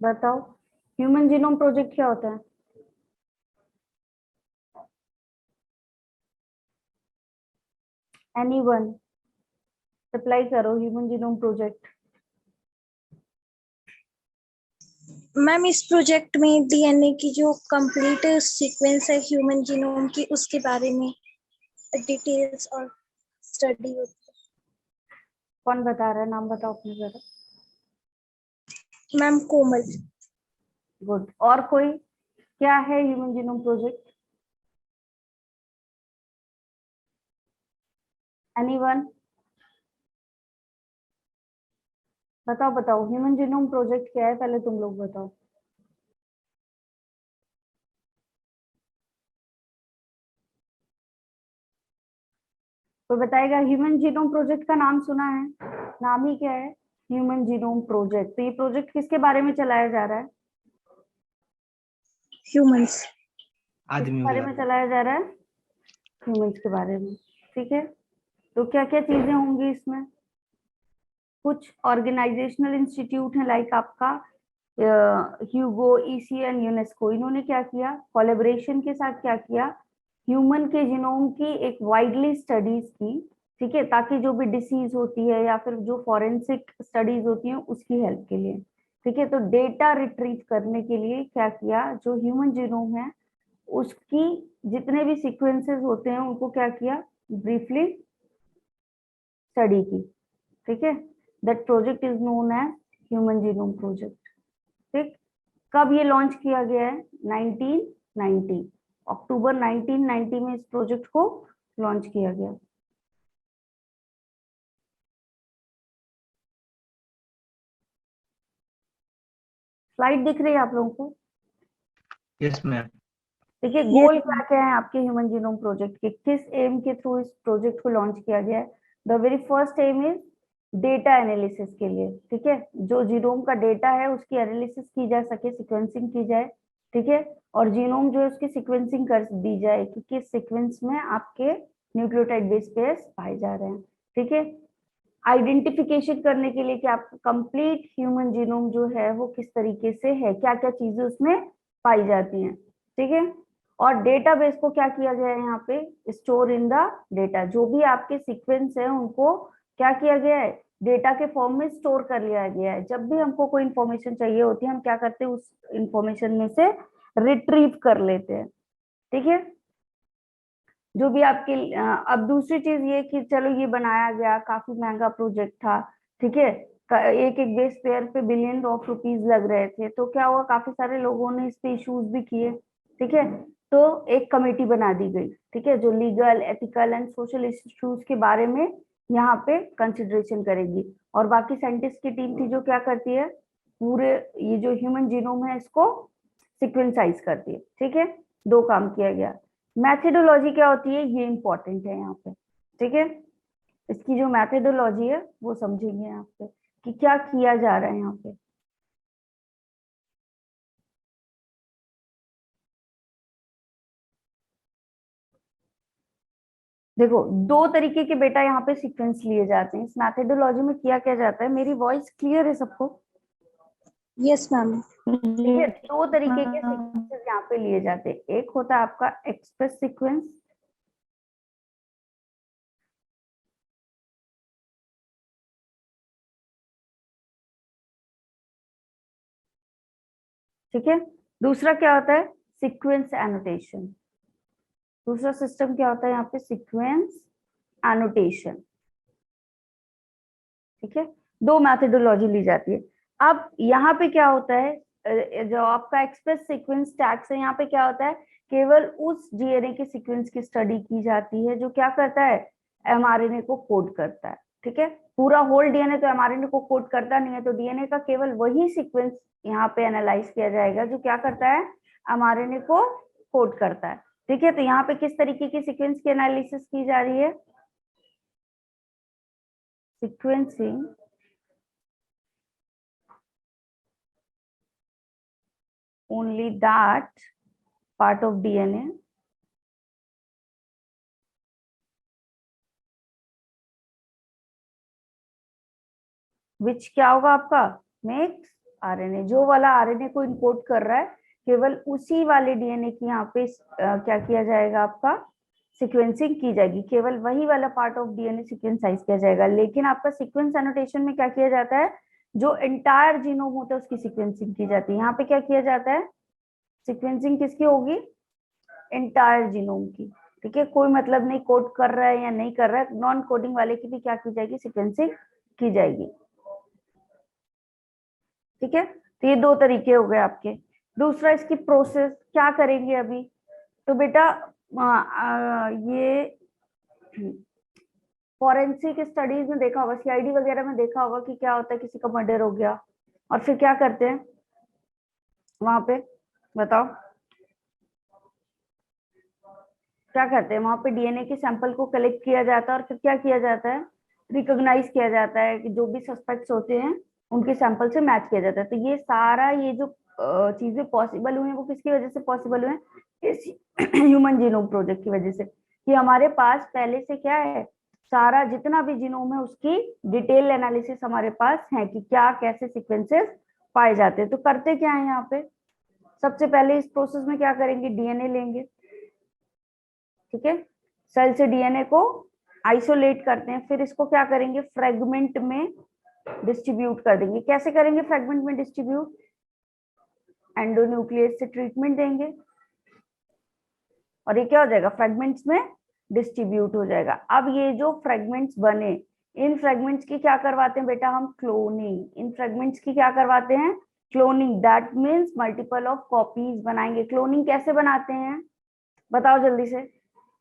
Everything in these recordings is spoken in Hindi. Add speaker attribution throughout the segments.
Speaker 1: बताओ ह्यूमन जीनोम प्रोजेक्ट क्या होता है? एनीवन अप्लाई करो ह्यूमन जीनोम प्रोजेक्ट।
Speaker 2: मैम इस प्रोजेक्ट में डीएनए की जो कंप्लीट सीक्वेंस है ह्यूमन जीनोम की उसके बारे में डिटेल्स और स्टडी होती
Speaker 1: कौन बता रहा है? नाम बताओ अपने जरा।
Speaker 2: है। मैम कोमल।
Speaker 1: गुड। और कोई? क्या है ह्यूमन जीनोम प्रोजेक्ट? एनीवन? बताओ बताओ ह्यूमन जीनोम प्रोजेक्ट क्या है, पहले तुम लोग बताओ। कोई बताएगा? ह्यूमन जीनोम प्रोजेक्ट का नाम सुना है? नाम ही क्या है? Human genome project. तो ये प्रोजेक्ट किसके बारे में चलाया जा रहा है?
Speaker 2: ह्यूमंस।
Speaker 1: किसके
Speaker 3: आदमियों के
Speaker 1: बारे में
Speaker 3: बारे में।
Speaker 1: चलाया जा रहा है? ह्यूमंस के बारे में। ठीक है। तो क्या क्या चीजें होंगी इसमें? कुछ ऑर्गेनाइजेशनल इंस्टीट्यूट है लाइक आपका ह्यूगो, ईसीएन, यूनेस्को, इन्होंने क्या किया कोलैबोरेशन के साथ, क्या किया ह्यूमन के जीनोम की एक वाइडली स्टडीज की। ठीक है, ताकि जो भी डिसीज होती है या फिर जो फॉरेंसिक स्टडीज होती हैं उसकी हेल्प के लिए। ठीक है, तो डेटा रिट्रीव करने के लिए क्या किया, जो ह्यूमन जीनोम है उसकी जितने भी सीक्वेंसेस होते हैं उनको क्या किया, ब्रीफली स्टडी की। ठीक है, that project is known as human genome project. ठीक। कब ये लॉन्च किया गया है? 1990, अक्टूबर 1990 में इस प्रोजेक्ट को लॉन्च किया गया। स्लाइड दिख रही है आप लोगों को?
Speaker 3: Yes ma'am.
Speaker 1: देखिए गोल क्या क्या है आपके ह्यूमन जीनोम प्रोजेक्ट के, किस एम के थ्रू इस प्रोजेक्ट को लॉन्च किया गया है? The very first aim is data analysis के लिए। ठीक है, जो जीनोम का डेटा है उसकी एनालिसिस की जा सके, सिक्वेंसिंग की जाए। ठीक है, और जीनोम जो है उसकी सिक्वेंसिंग कर दी जाए कि किस सीक्वेंस में आपके न्यूक्लियोटाइड बेस पेयर्स पाए जा रहे हैं। ठीक है, आइडेंटिफिकेशन करने के लिए कि आपका कंप्लीट ह्यूमन जीनोम जो है वो किस तरीके से है, क्या क्या चीजें उसमें पाई जाती हैं। ठीक है, और डेटाबेस को क्या किया गया है यहाँ पे, स्टोर इन द डेटा, जो भी आपके सीक्वेंस है उनको क्या किया गया है, डेटा के फॉर्म में स्टोर कर लिया गया है। जब भी हमको कोई इंफॉर्मेशन चाहिए होती है हम क्या करते हैं, उस इंफॉर्मेशन में से रिट्रीव कर लेते हैं। ठीक है, जो भी आपके अब दूसरी चीज ये कि चलो ये बनाया गया, काफी महंगा प्रोजेक्ट था। ठीक है, एक एक बेस पेयर पे बिलियन ऑफ रुपीज लग रहे थे, तो क्या हुआ, काफी सारे लोगों ने इस पे इश्यूज भी किए। ठीक है, तो एक कमेटी बना दी गई। ठीक है, जो legal, ethical and social issues के बारे में यहाँ पे कंसिडरेशन करेगी, और बाकी साइंटिस्ट की टीम थी जो क्या करती है, पूरे ये जो ह्यूमन जीनोम है इसको सिक्वेंसाइज करती है। ठीक है, दो काम किया गया। मैथडोलॉजी क्या होती है ये इंपॉर्टेंट है यहाँ पे। ठीक है, इसकी जो मैथडोलॉजी है वो समझेंगे यहाँ पे कि क्या किया जा रहा है यहाँ पे। देखो दो तरीके के बेटा यहाँ पे सीक्वेंस लिए जाते हैं। इस मैथडोलॉजी में किया क्या जाता है, मेरी वॉइस क्लियर है सबको?
Speaker 2: Yes ma'am.
Speaker 1: ठीक है, दो तरीके के सीक्वेंसेस यहाँ पे लिए जाते हैं। एक होता है आपका एक्सप्रेस सीक्वेंस, ठीक है, दूसरा क्या होता है, सीक्वेंस एनोटेशन। दूसरा सिस्टम क्या होता है यहाँ पे, सीक्वेंस एनोटेशन। ठीक है, दो मैथडोलॉजी ली जाती है। अब यहाँ पे क्या होता है, जो आपका एक्सप्रेस सीक्वेंस टैग्स है यहाँ पे क्या होता है, केवल उस डीएनए के सीक्वेंस की स्टडी की जाती है जो क्या करता है, एमआरएनए को कोड करता है। ठीक है, पूरा होल डीएनए तो एमआरएनए को कोड करता नहीं है, तो डीएनए का केवल वही सीक्वेंस यहाँ पे एनालाइज किया जाएगा जो क्या करता है, एमआरएनए को कोड करता है। ठीक है, तो यहाँ पे किस तरीके की सीक्वेंस की एनालिसिस की जा रही है, sequencing only that part of DNA which क्या होगा आपका, makes आरएनए, जो वाला आरएनए को इनकोड कर रहा है केवल उसी वाले डीएनए की यहाँ पे क्या किया जाएगा, आपका सीक्वेंसिंग की जाएगी, केवल वही वाला पार्ट ऑफ डीएनए सीक्वेंसाइज किया जाएगा। लेकिन आपका सीक्वेंस एनोटेशन में क्या किया जाता है, जो एंटायर जीनोम होता है उसकी सीक्वेंसिंग की जाती है। यहाँ पे क्या किया जाता है, सीक्वेंसिंग किसकी होगी, एंटायर जीनोम की। ठीक है, कोई मतलब नहीं कोड कर रहा है या नहीं कर रहा है, नॉन कोडिंग वाले की भी क्या की जाएगी, सीक्वेंसिंग की जाएगी। ठीक है, तो ये दो तरीके हो गए आपके। दूसरा इसकी प्रोसेस क्या करेंगे अभी, तो बेटा ये फॉरेंसिक स्टडीज में देखा होगा, सीआईडी वगैरह में देखा होगा कि क्या होता है, किसी का मर्डर हो गया और फिर क्या करते हैं वहां पे, बताओ क्या करते हैं वहां पे, डीएनए के सैंपल को कलेक्ट किया जाता है और फिर क्या किया जाता है, रिकॉग्नाइज किया जाता है कि जो भी सस्पेक्ट्स होते हैं उनके सैंपल से मैच किया जाता है। तो ये सारा ये जो चीजें पॉसिबल हुई हैं वो किसकी वजह से पॉसिबल हुए हैं, इस ह्यूमन जीनोम प्रोजेक्ट की वजह से, कि हमारे पास पहले से क्या है, सारा जितना भी जीनोम है उसकी डिटेल एनालिसिस हमारे पास है कि क्या कैसे सीक्वेंसेस पाए जाते हैं। तो करते क्या है यहाँ पे, सबसे पहले इस प्रोसेस में क्या करेंगे, डीएनए लेंगे, ठीक है, सेल से डीएनए को आइसोलेट करते हैं, फिर इसको क्या करेंगे, फ्रेगमेंट में डिस्ट्रीब्यूट कर देंगे। कैसे करेंगे फ्रेगमेंट में डिस्ट्रीब्यूट, एंडोन्यूक्लियस से ट्रीटमेंट देंगे और ये क्या हो जाएगा, फ्रेगमेंट्स में डिस्ट्रीब्यूट हो जाएगा। अब ये जो फ्रेगमेंट्स बने, इन फ्रेगमेंट्स की क्या करवाते हैं बेटा हम, क्लोनिंग। इन फ्रेगमेंट्स की क्या करवाते हैं, cloning, that means multiple of copies बनाएंगे। क्लोनिंग कैसे बनाते हैं बताओ जल्दी से,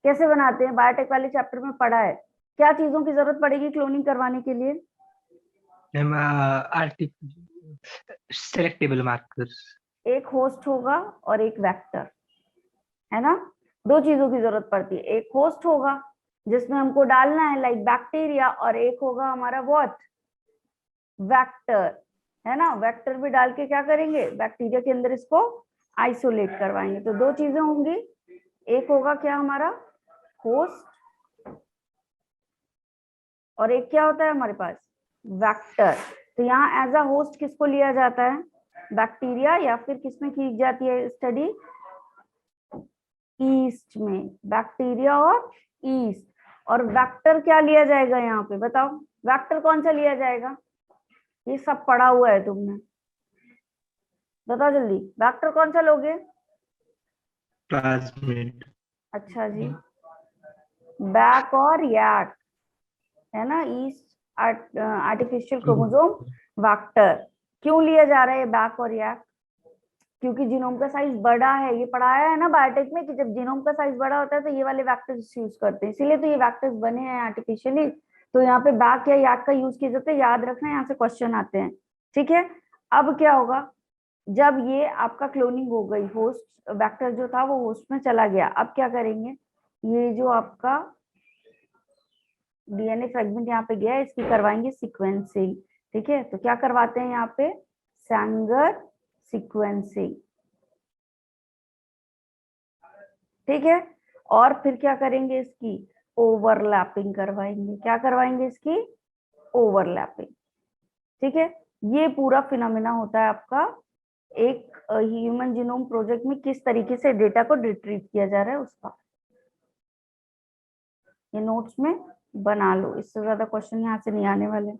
Speaker 1: कैसे बनाते हैं, बायोटेक वाले चैप्टर में पढ़ा है, क्या चीजों की जरूरत पड़ेगी क्लोनिंग करवाने के लिए,
Speaker 3: मैम सेलेक्टेबल मार्कर्स।
Speaker 1: एक होस्ट होगा और एक वेक्टर, है ना, दो चीजों की जरूरत पड़ती है, एक होस्ट होगा जिसमें हमको डालना है लाइक बैक्टीरिया, और एक होगा हमारा व्हाट, वेक्टर, है ना, वेक्टर भी डाल के क्या करेंगे, बैक्टीरिया के अंदर इसको आइसोलेट करवाएंगे। तो दो चीजें होंगी, एक होगा क्या हमारा होस्ट और एक क्या होता है हमारे पास, वेक्टर। तो यहाँ एज अ होस्ट किसको लिया जाता है, बैक्टीरिया, या फिर किसमें की जाती है स्टडी, ईस्ट में, बैक्टीरिया और ईस्ट। और वेक्टर क्या लिया जाएगा यहाँ पे बताओ, वेक्टर कौन सा लिया जाएगा, ये सब पढ़ा हुआ है तुमने, बताओ जल्दी, वेक्टर कौन सा लोगे,
Speaker 3: प्लाज्मिड।
Speaker 1: अच्छा जी, बैक और याक, है ना, ईस्ट आर्टिफिशियल क्रोमोसोम वेक्टर। क्यों लिया जा रहा है बैक और याक, क्योंकि जीनोम का साइज बड़ा है, ये पढ़ाया है ना बायोटेक में कि जब जीनोम का साइज बड़ा होता है तो ये वाले वेक्टर्स यूज करते हैं, इसीलिए तो ये वेक्टर्स बने हैं आर्टिफिशियली। तो यहाँ पे बैक या याक का यूज किया जाता है, याद रखना, यहाँ से क्वेश्चन आते हैं। ठीक है, अब क्या होगा, जब ये आपका क्लोनिंग हो गई, होस्ट वेक्टर जो था वो होस्ट में चला गया, अब क्या करेंगे, ये जो आपका डीएनए फ्रेगमेंट यहाँ पे गया है इसकी करवाएंगे सीक्वेंसिंग। ठीक है, तो क्या करवाते हैं यहाँ पे, सैंगर सीक्वेंसिंग। ठीक है, और फिर क्या करेंगे, इसकी ओवरलैपिंग करवाएंगे, क्या करवाएंगे, इसकी ओवरलैपिंग। ठीक है, ये पूरा फिनोमिना होता है आपका एक ह्यूमन जीनोम प्रोजेक्ट में, किस तरीके से डेटा को रिट्रीव किया जा रहा है उसका। ये नोट्स में बना लो, इससे ज्यादा क्वेश्चन यहाँ से नहीं आने वाले।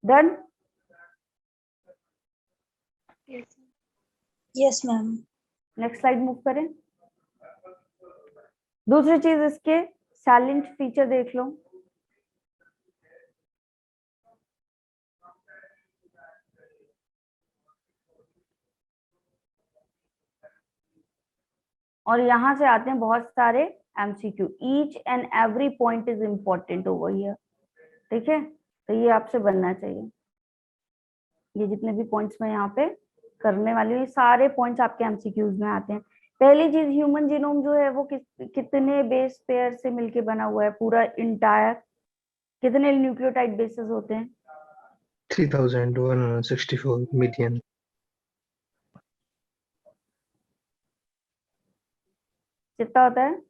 Speaker 1: Done,
Speaker 2: yes ma'am.
Speaker 1: Next slide move करें। दूसरी चीज इसके साइलेंट फीचर देख लो, और यहां से आते हैं बहुत सारे MCQ, each and every point is important over here. ठीक है, तो ये आपसे बनना चाहिए, ये जितने भी पॉइंट्स मैं यहाँ पे करने वाली हूँ ये सारे पॉइंट्स आपके एमसीक्यूज में आते हैं। पहली चीज, ह्यूमन जीनोम जो है वो कितने बेस पेयर से मिलके बना हुआ है, पूरा इंटायर कितने न्यूक्लियोटाइड बेसेस होते हैं,
Speaker 3: 3164 million.
Speaker 1: कितना होता है,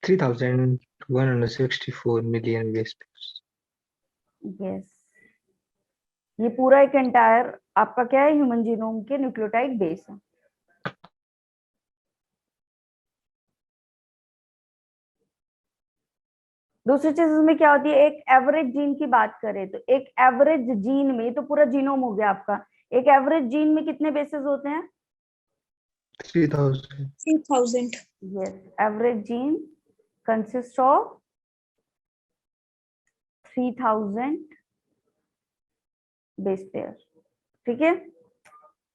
Speaker 3: 3164 million base pairs.
Speaker 1: यस, ये पूरा एक एंटायर आपका क्या है, ह्यूमन जीनोम के न्यूक्लियोटाइड बेस है। दूसरी चीज इसमें क्या होती है, एक एवरेज जीन की बात करें तो एक एवरेज जीन में, तो पूरा जीनोम हो गया आपका, एक एवरेज जीन में कितने बेसेस होते हैं?
Speaker 3: 3000.
Speaker 2: 3000.
Speaker 1: Yes, average gene consist of 3000 base pair. ठीक है।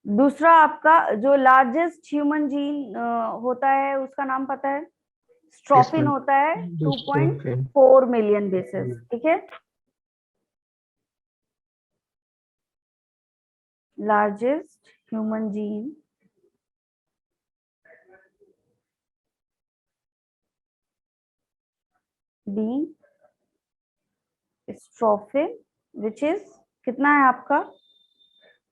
Speaker 1: दूसरा आपका जो लार्जेस्ट ह्यूमन जीन होता है उसका नाम पता है? स्ट्रोफिन
Speaker 3: ma'am.
Speaker 1: होता है,
Speaker 3: Dystrophin.
Speaker 1: 2.4 million bases. ठीक है, लार्जेस्ट ह्यूमन जीन being स्ट्रोफिन विच इज कितना है आपका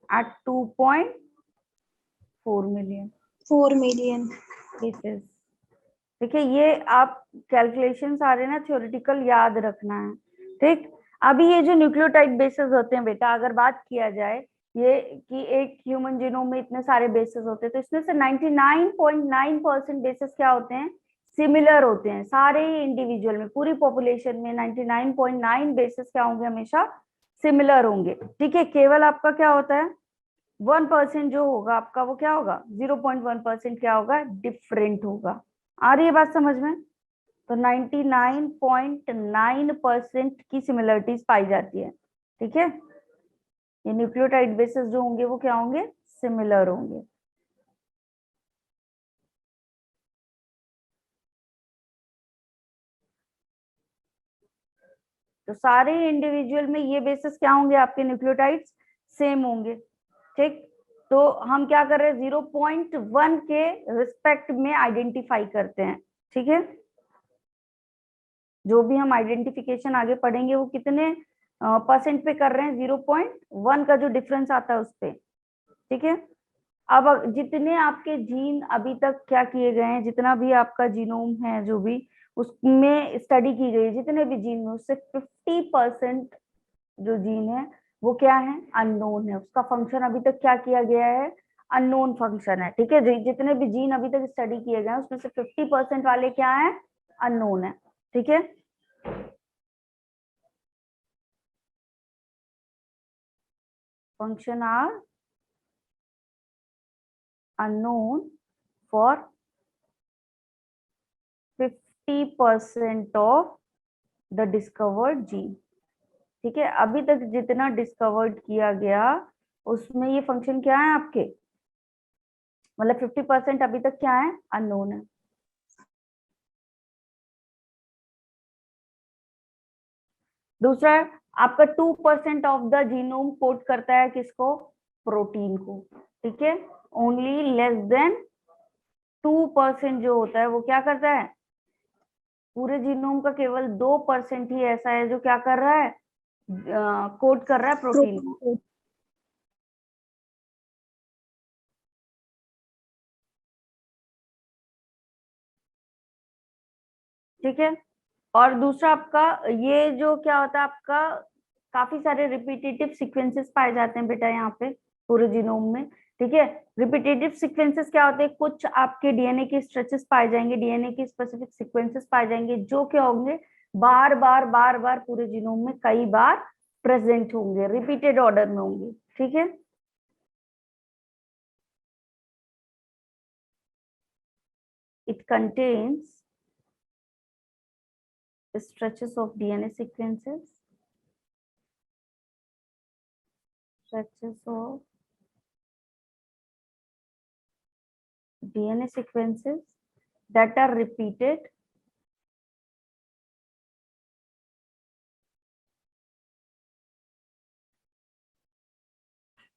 Speaker 1: at 2.4 मिलियन
Speaker 2: 4 million.
Speaker 1: बेसेस। देखिए ये आप कैलकुलेशन सारे ना थ्योरेटिकल याद रखना है। ठीक, अभी ये जो न्यूक्लियोटाइड बेसेस होते हैं बेटा, अगर बात किया जाए ये कि एक ह्यूमन जीनोम में इतने सारे बेसेस होते हैं, तो इसमें से 99.9% बेसेस क्या होते हैं? सिमिलर होते हैं सारे ही इंडिविजुअल में, पूरी पॉपुलेशन में 99.9 बेसेस क्या होंगे? हमेशा सिमिलर होंगे। ठीक है, केवल आपका क्या होता है 1% जो होगा आपका, वो क्या होगा 0.1% क्या होगा? डिफरेंट होगा। आ रही है बात समझ में? तो 99.9% की सिमिलरिटीज पाई जाती है। ठीक है, ये न्यूक्लियोटाइड बेसिस जो होंगे वो क्या होंगे? सिमिलर होंगे। तो सारे इंडिविजुअल में ये बेसिस क्या होंगे आपके? न्यूक्लियोटाइड्स सेम होंगे। ठीक, तो हम क्या कर रहे हैं 0.1 के रिस्पेक्ट में आइडेंटिफाई करते हैं। ठीक है, जो भी हम आइडेंटिफिकेशन आगे पढ़ेंगे वो कितने परसेंट पे कर रहे हैं? 0.1 का जो डिफरेंस आता है उस पे। ठीक है, अब जितने आपके जीन अभी तक क्या किए गए हैं, जितना भी आपका जीनोम है जो भी उसमें स्टडी की गई, जितने भी जीन में उससे 50% जो जीन है वो क्या है? अननोन है। उसका फंक्शन अभी तक क्या किया गया है? अननोन फंक्शन है। ठीक है, जितने भी जीन अभी तक स्टडी किए गए हैं उसमें से 50% वाले क्या है? अननोन है। ठीक है, function are unknown for 50% of the discovered gene। ठीक है, अभी तक जितना डिस्कवर्ड किया गया उसमें ये फंक्शन क्या है आपके? मतलब 50% अभी तक क्या है? अननोन है। दूसरा आपका 2% ऑफ द जीनोम कोड करता है किसको? प्रोटीन को। ठीक है, ओनली लेस देन 2% जो होता है वो क्या करता है? पूरे जीनोम का केवल 2% ही ऐसा है जो क्या कर रहा है? कोड कर रहा है प्रोटीन को।
Speaker 2: Protein.
Speaker 1: ठीक है, और दूसरा आपका ये जो क्या होता है आपका, काफी सारे रिपीटेटिव सीक्वेंसेस पाए जाते हैं बेटा यहाँ पे पूरे जीनोम में। ठीक है, रिपीटेटिव सीक्वेंसेस क्या होते हैं? कुछ आपके डीएनए के स्ट्रेचेस पाए जाएंगे, डीएनए के स्पेसिफिक सीक्वेंसेस पाए जाएंगे जो क्या होंगे? बार बार बार बार पूरे जीनोम में कई बार प्रेजेंट होंगे, रिपीटेड ऑर्डर में होंगे। ठीक है, it contains stretches of DNA sequences, stretches of DNA sequences that are repeated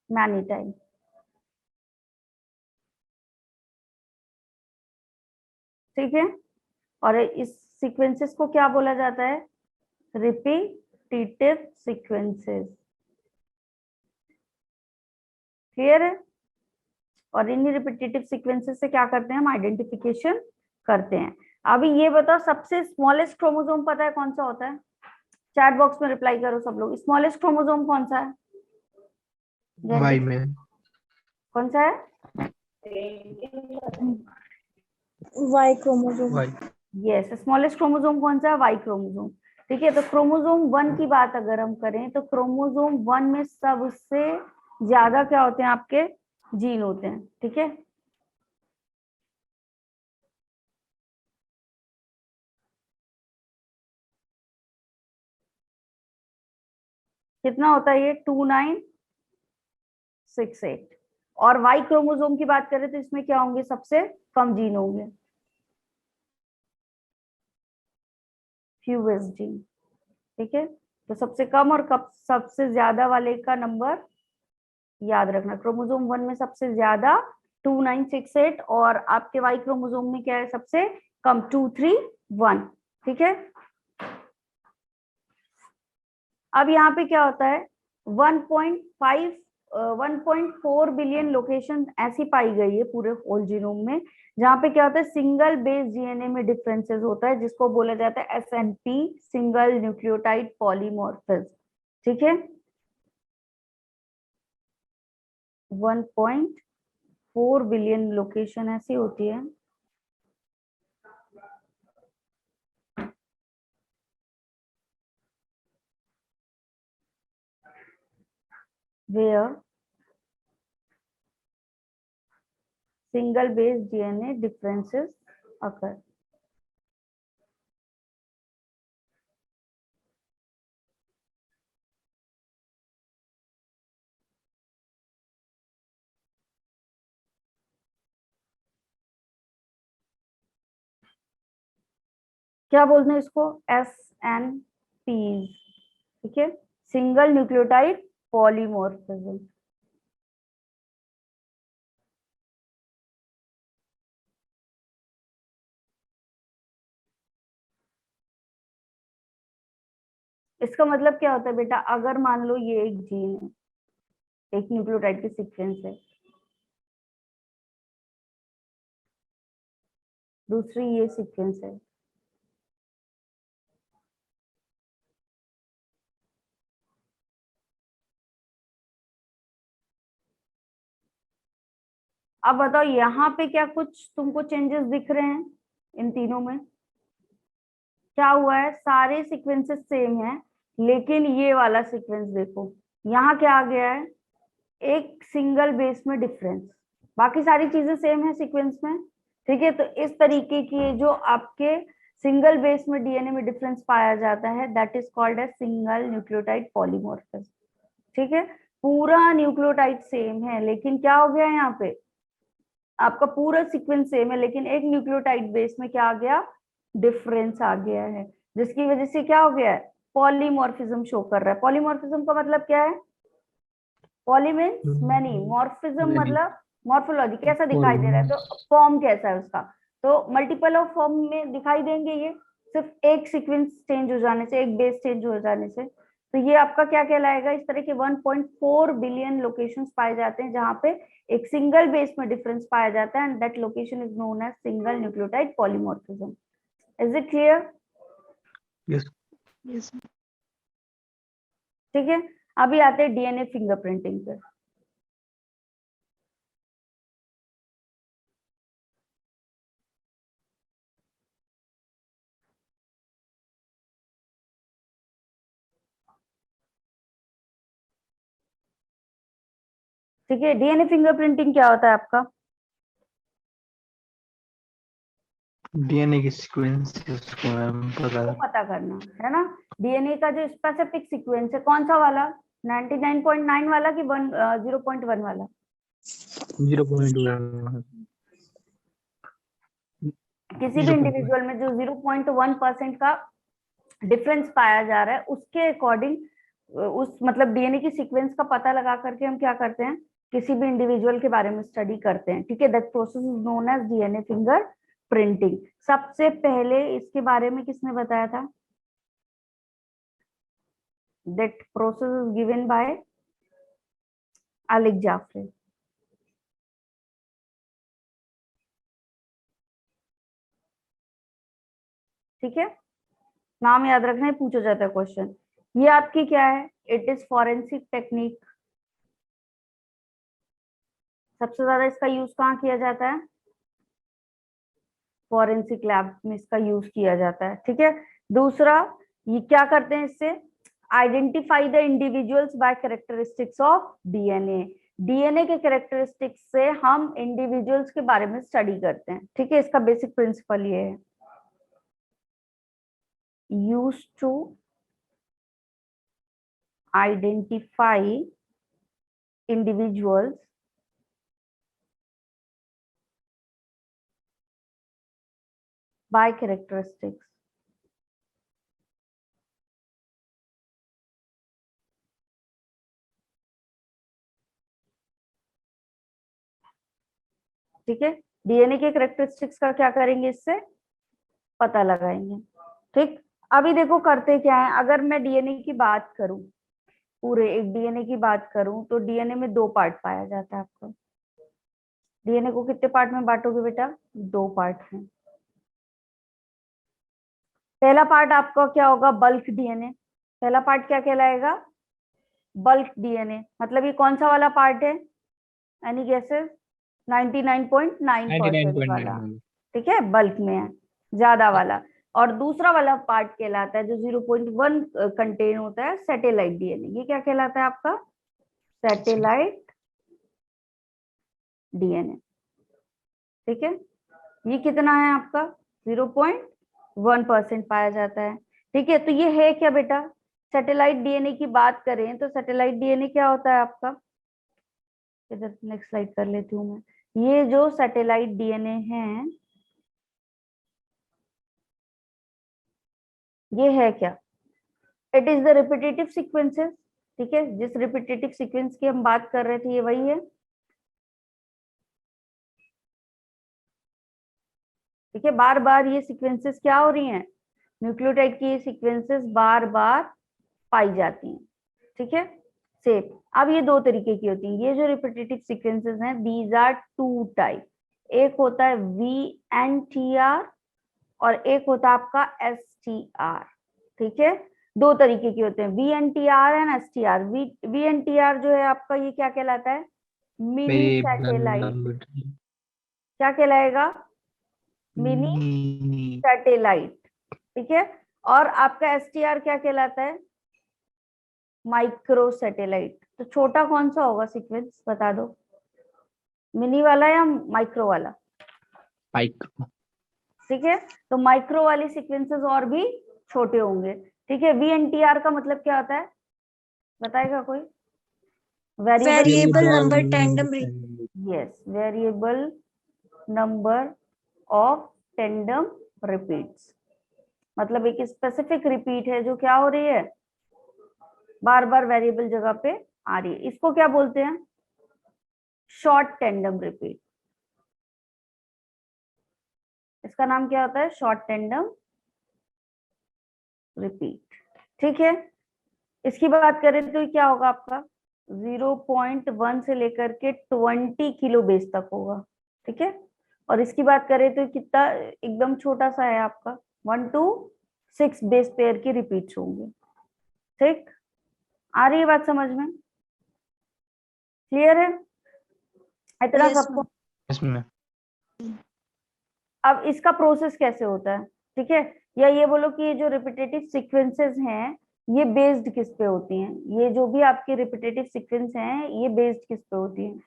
Speaker 1: many times। ठीक है, और इस सीक्वेंसेस को क्या बोला जाता है? Repetitive sequences. क्लियर है? और इन्हीं रिपीटेटिव सीक्वेंसेस से क्या करते हैं हम? आइडेंटिफिकेशन करते हैं। अभी ये बताओ सबसे स्मॉलेस्ट क्रोमोसोम पता है कौन सा होता है? चैट बॉक्स में रिप्लाई करो सब लोग, स्मॉलेस्ट क्रोमोसोम कौन सा है?
Speaker 3: वाई में
Speaker 1: कौन सा है?
Speaker 2: Y chromosome.
Speaker 3: Y.
Speaker 1: Yes, smallest chromosome कौन सा है? Y chromosome. ठीक है, तो क्रोमोसोम 1 की बात अगर हम करें तो क्रोमोसोम 1 में सबसे ज्यादा क्या होते हैं? आपके जीन होते हैं। ठीक है, कितना होता है ये? 2968। और वाई क्रोमोसोम की बात करें तो इसमें क्या होंगे? सबसे कम जीन होंगे, फ्यूवेस्ट जीन। ठीक है, तो सबसे कम और कब सबसे ज्यादा वाले का नंबर याद रखना। क्रोमोसोम 1 में सबसे ज्यादा 2968 और आपके वाई क्रोमोसोम में क्या है? सबसे कम 231। ठीक है, अब यहाँ पे क्या होता है? 1.4 बिलियन लोकेशन ऐसी पाई गई है पूरे होल जीनोम में, जहाँ पे क्या होता है? सिंगल बेस डीएनए में डिफरेंसेस होता है, जिसको बोला जाता है SNP, सिंगल न्यूक्लियोटाइड पॉलीमॉर्फिज्म। ठीक है, 1.4 बिलियन लोकेशन ऐसी होती है where single base DNA differences occur. क्या बोलते हैं इसको? SNP। ठीक है, सिंगल न्यूक्लियोटाइड पॉलीमॉर्फिज्म। इसका मतलब क्या होता है बेटा? अगर मान लो ये एक जीन है, एक न्यूक्लियोटाइड की सीक्वेंस है, दूसरी ये सीक्वेंस है, अब बताओ यहाँ पे क्या कुछ तुमको चेंजेस दिख रहे हैं? इन तीनों में क्या हुआ है? सारे सीक्वेंसेस सेम हैं, लेकिन ये वाला सीक्वेंस देखो, यहाँ क्या आ गया है? एक सिंगल बेस में डिफरेंस। बाकी सारी चीजें सेम है सीक्वेंस में। ठीक है, तो इस तरीके की जो आपके सिंगल बेस में डीएनए में डिफरेंस पाया जाता है, that is called as single nucleotide polymorphism. ठीक है, पूरा न्यूक्लियोटाइड सेम है, लेकिन क्या हो गया यहाँ पे? आपका पूरा सीक्वेंस सेम है, लेकिन एक न्यूक्लियोटाइड बेस में क्या आ गया? डिफरेंस आ गया है, जिसकी वजह से क्या हो गया है? पॉलीमॉर्फिज्म शो कर रहा है। पॉलीमॉर्फिज्म का मतलब क्या है? Poly means many, morphism
Speaker 3: many
Speaker 1: मतलब मॉर्फोलॉजी, कैसा दिखाई दे रहा है,
Speaker 3: फॉर्म।
Speaker 1: तो फॉर्म कैसा है उसका। तो मल्टीपल ऑफ फॉर्म में दिखाई देंगे ये, सिर्फ एक सीक्वेंस चेंज हो जाने से, एक बेस चेंज हो जाने से। तो ये आपका क्या कहलाएगा? इस तरह के 1.4 बिलियन लोकेशंस पाए जाते हैं जहां पे एक सिंगल बेस में डिफरेंस पाया जाता है, and that location is known as single nucleotide polymorphism. Is it clear?
Speaker 3: Yes.
Speaker 2: Yes.
Speaker 1: ठीक है, अभी आते हैं डीएनए फिंगरप्रिंटिंग पे। ठीक है, डीएनए फिंगरप्रिंटिंग क्या होता है आपका?
Speaker 3: डीएनए की सीक्वेंस को मैम
Speaker 1: वो
Speaker 3: पता
Speaker 1: पता करना है ना। डीएनए का जो स्पेसिफिक सीक्वेंस है कौन सा वाला? 99.9 वाला कि 0.1 वाला?
Speaker 3: 0.1।
Speaker 1: किसी भी इंडिविजुअल में जो 0.1% का डिफरेंस पाया जा रहा है, उसके अकॉर्डिंग उस मतलब डीएनए की सीक्वेंस का पता लगा करके हम क्या करते हैं? किसी भी इंडिविजुअल के बारे में स्टडी करते हैं। ठीक है, that process is known as DNA fingerprinting. सबसे पहले इसके बारे में किसने बताया था? That process is given by Alec Jeffreys. ठीक है, नाम याद रखना है, पूछा जाता है क्वेश्चन। ये आपकी क्या है? It is forensic technique. सबसे ज्यादा इसका यूज कहाँ किया जाता है? फॉरेंसिक लैब में इसका यूज किया जाता है, ठीक है। दूसरा, ये क्या करते हैं इससे? Identify the individuals by characteristics of DNA. DNA के कैरेक्टरिस्टिक्स से हम इंडिविजुअल्स के बारे में स्टडी करते हैं, ठीक है। इसका बेसिक प्रिंसिपल ये है, use to identify individuals by characteristics. ठीक है, डीएनए के कैरेक्टरिस्टिक्स का क्या करेंगे? इससे पता लगाएंगे, ठीक। अभी देखो करते क्या है, अगर मैं डीएनए की बात करूं, पूरे एक डीएनए की बात करूं, तो डीएनए में 2 पार्ट पाया जाता है। आपको डीएनए को कितने पार्ट में बांटोगे बेटा? 2 पार्ट में। पहला पार्ट आपका क्या होगा? Bulk DNA. पहला पार्ट क्या कहलाएगा? Bulk DNA. मतलब ये कौन सा वाला पार्ट है? Any guesses? 99.9% वाला, ठीक है, बल्क में है, ज्यादा वाला। और दूसरा वाला पार्ट कहलाता है जो 0.1 कंटेन होता है, सैटेलाइट डीएनए। ये क्या कहलाता है आपका? सैटेलाइट डीएनए, ठीक है। ये कितना है आपका? 0.1% पाया जाता है, ठीक है। तो ये है क्या बेटा? सैटेलाइट डीएनए की बात करें तो सैटेलाइट डीएनए क्या होता है आपका? इधर नेक्स्ट स्लाइड कर लेती हूँ मैं। ये जो सैटेलाइट डीएनए है, ये है क्या? It is the repetitive sequences, ठीक है। जिस रिपीटेटिव सीक्वेंस की हम बात कर रहे थे, ये वही है, ठीक है। बार बार ये सीक्वेंसेस क्या हो रही हैं? न्यूक्लियोटाइड की ये सीक्वेंसेस बार बार पाई जाती हैं, ठीक है। सेम। अब ये 2 तरीके की होती हैं ये जो रिपीटेटिव सीक्वेंसेस हैं, दीज आर 2 टाइप। एक होता है VNTR और एक होता है आपका STR, ठीक है। 2 तरीके के होते हैं, VNTR एंड STR। VNTR जो है आपका, ये क्या कहलाता है? Mini satellite. क्या कहलाएगा? मिनी सैटेलाइट, ठीक है। और आपका STR क्या कहलाता है? Micro satellite. तो छोटा कौन सा होगा सीक्वेंस, बता दो? मिनी वाला या माइक्रो वाला?
Speaker 3: माइक्रो।
Speaker 1: ठीक है, तो माइक्रो वाली सीक्वेंसेस और भी छोटे होंगे, ठीक है। VNTR का मतलब क्या होता है, बताएगा कोई?
Speaker 2: Variable number tandem
Speaker 1: yes, variable number of tandem repeats. मतलब एक स्पेसिफिक रिपीट है जो क्या हो रही है? बार बार वेरिएबल जगह पे आ रही है। इसको क्या बोलते हैं? Short tandem repeat. इसका नाम क्या होता है? शॉर्ट टेंडम रिपीट, ठीक है। इसकी बात करें तो क्या होगा आपका? 0.1 से लेकर के 20 किलो बेस तक होगा, ठीक है। और इसकी बात करें तो कितना एकदम छोटा सा है आपका, 1 to 6 बेस पेयर की रिपीट्स होंगे, ठीक। आ रही है बात समझ में? क्लियर है इतना
Speaker 2: Yes,
Speaker 1: सबको?
Speaker 3: इसमें
Speaker 1: अब इसका प्रोसेस कैसे होता है, ठीक है। या ये बोलो कि ये जो रिपीटेटिव सीक्वेंसेस हैं, ये बेस्ड किस पे होती हैं? ये जो भी आपकी रिपीटेटिव सीक्वेंस हैं, ये बेस्ड किस पे होती हैं?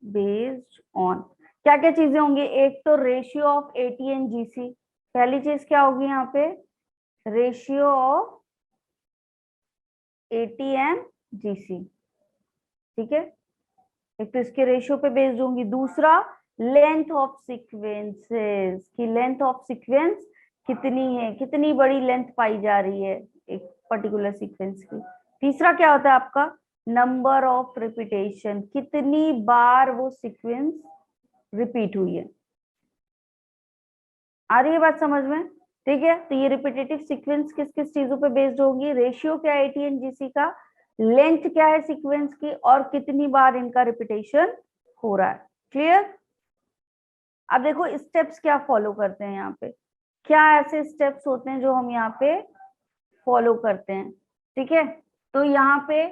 Speaker 1: बेस्ड ऑन क्या क्या चीजें होंगी? एक तो ratio of AT and GC। पहली चीज क्या होगी यहाँ पे? Ratio of AT and GC, ठीक है। एक तो इसके रेशियो पे बेस्ड होंगी। दूसरा, लेंथ ऑफ सीक्वेंसेस की लेंथ ऑफ सीक्वेंस कितनी है, कितनी बड़ी लेंथ पाई जा रही है एक पर्टिकुलर सीक्वेंस की। तीसरा क्या होता है आपका? नंबर ऑफ रिपीटेशन, कितनी बार वो सीक्वेंस रिपीट हुई है। आ रही है बात समझ में? ठीक है, तो ये रिपीटेटिव सीक्वेंस किस किस चीजों पे बेस्ड होगी? रेशियो क्या है AT एंड GC का, लेंथ क्या है सीक्वेंस की, और कितनी बार इनका रिपीटेशन हो रहा है। क्लियर? अब देखो स्टेप्स क्या फॉलो करते हैं यहाँ पे। क्या ऐसे स्टेप्स होते हैं जो हम यहाँ पे फॉलो करते हैं, ठीक है। तो यहाँ पे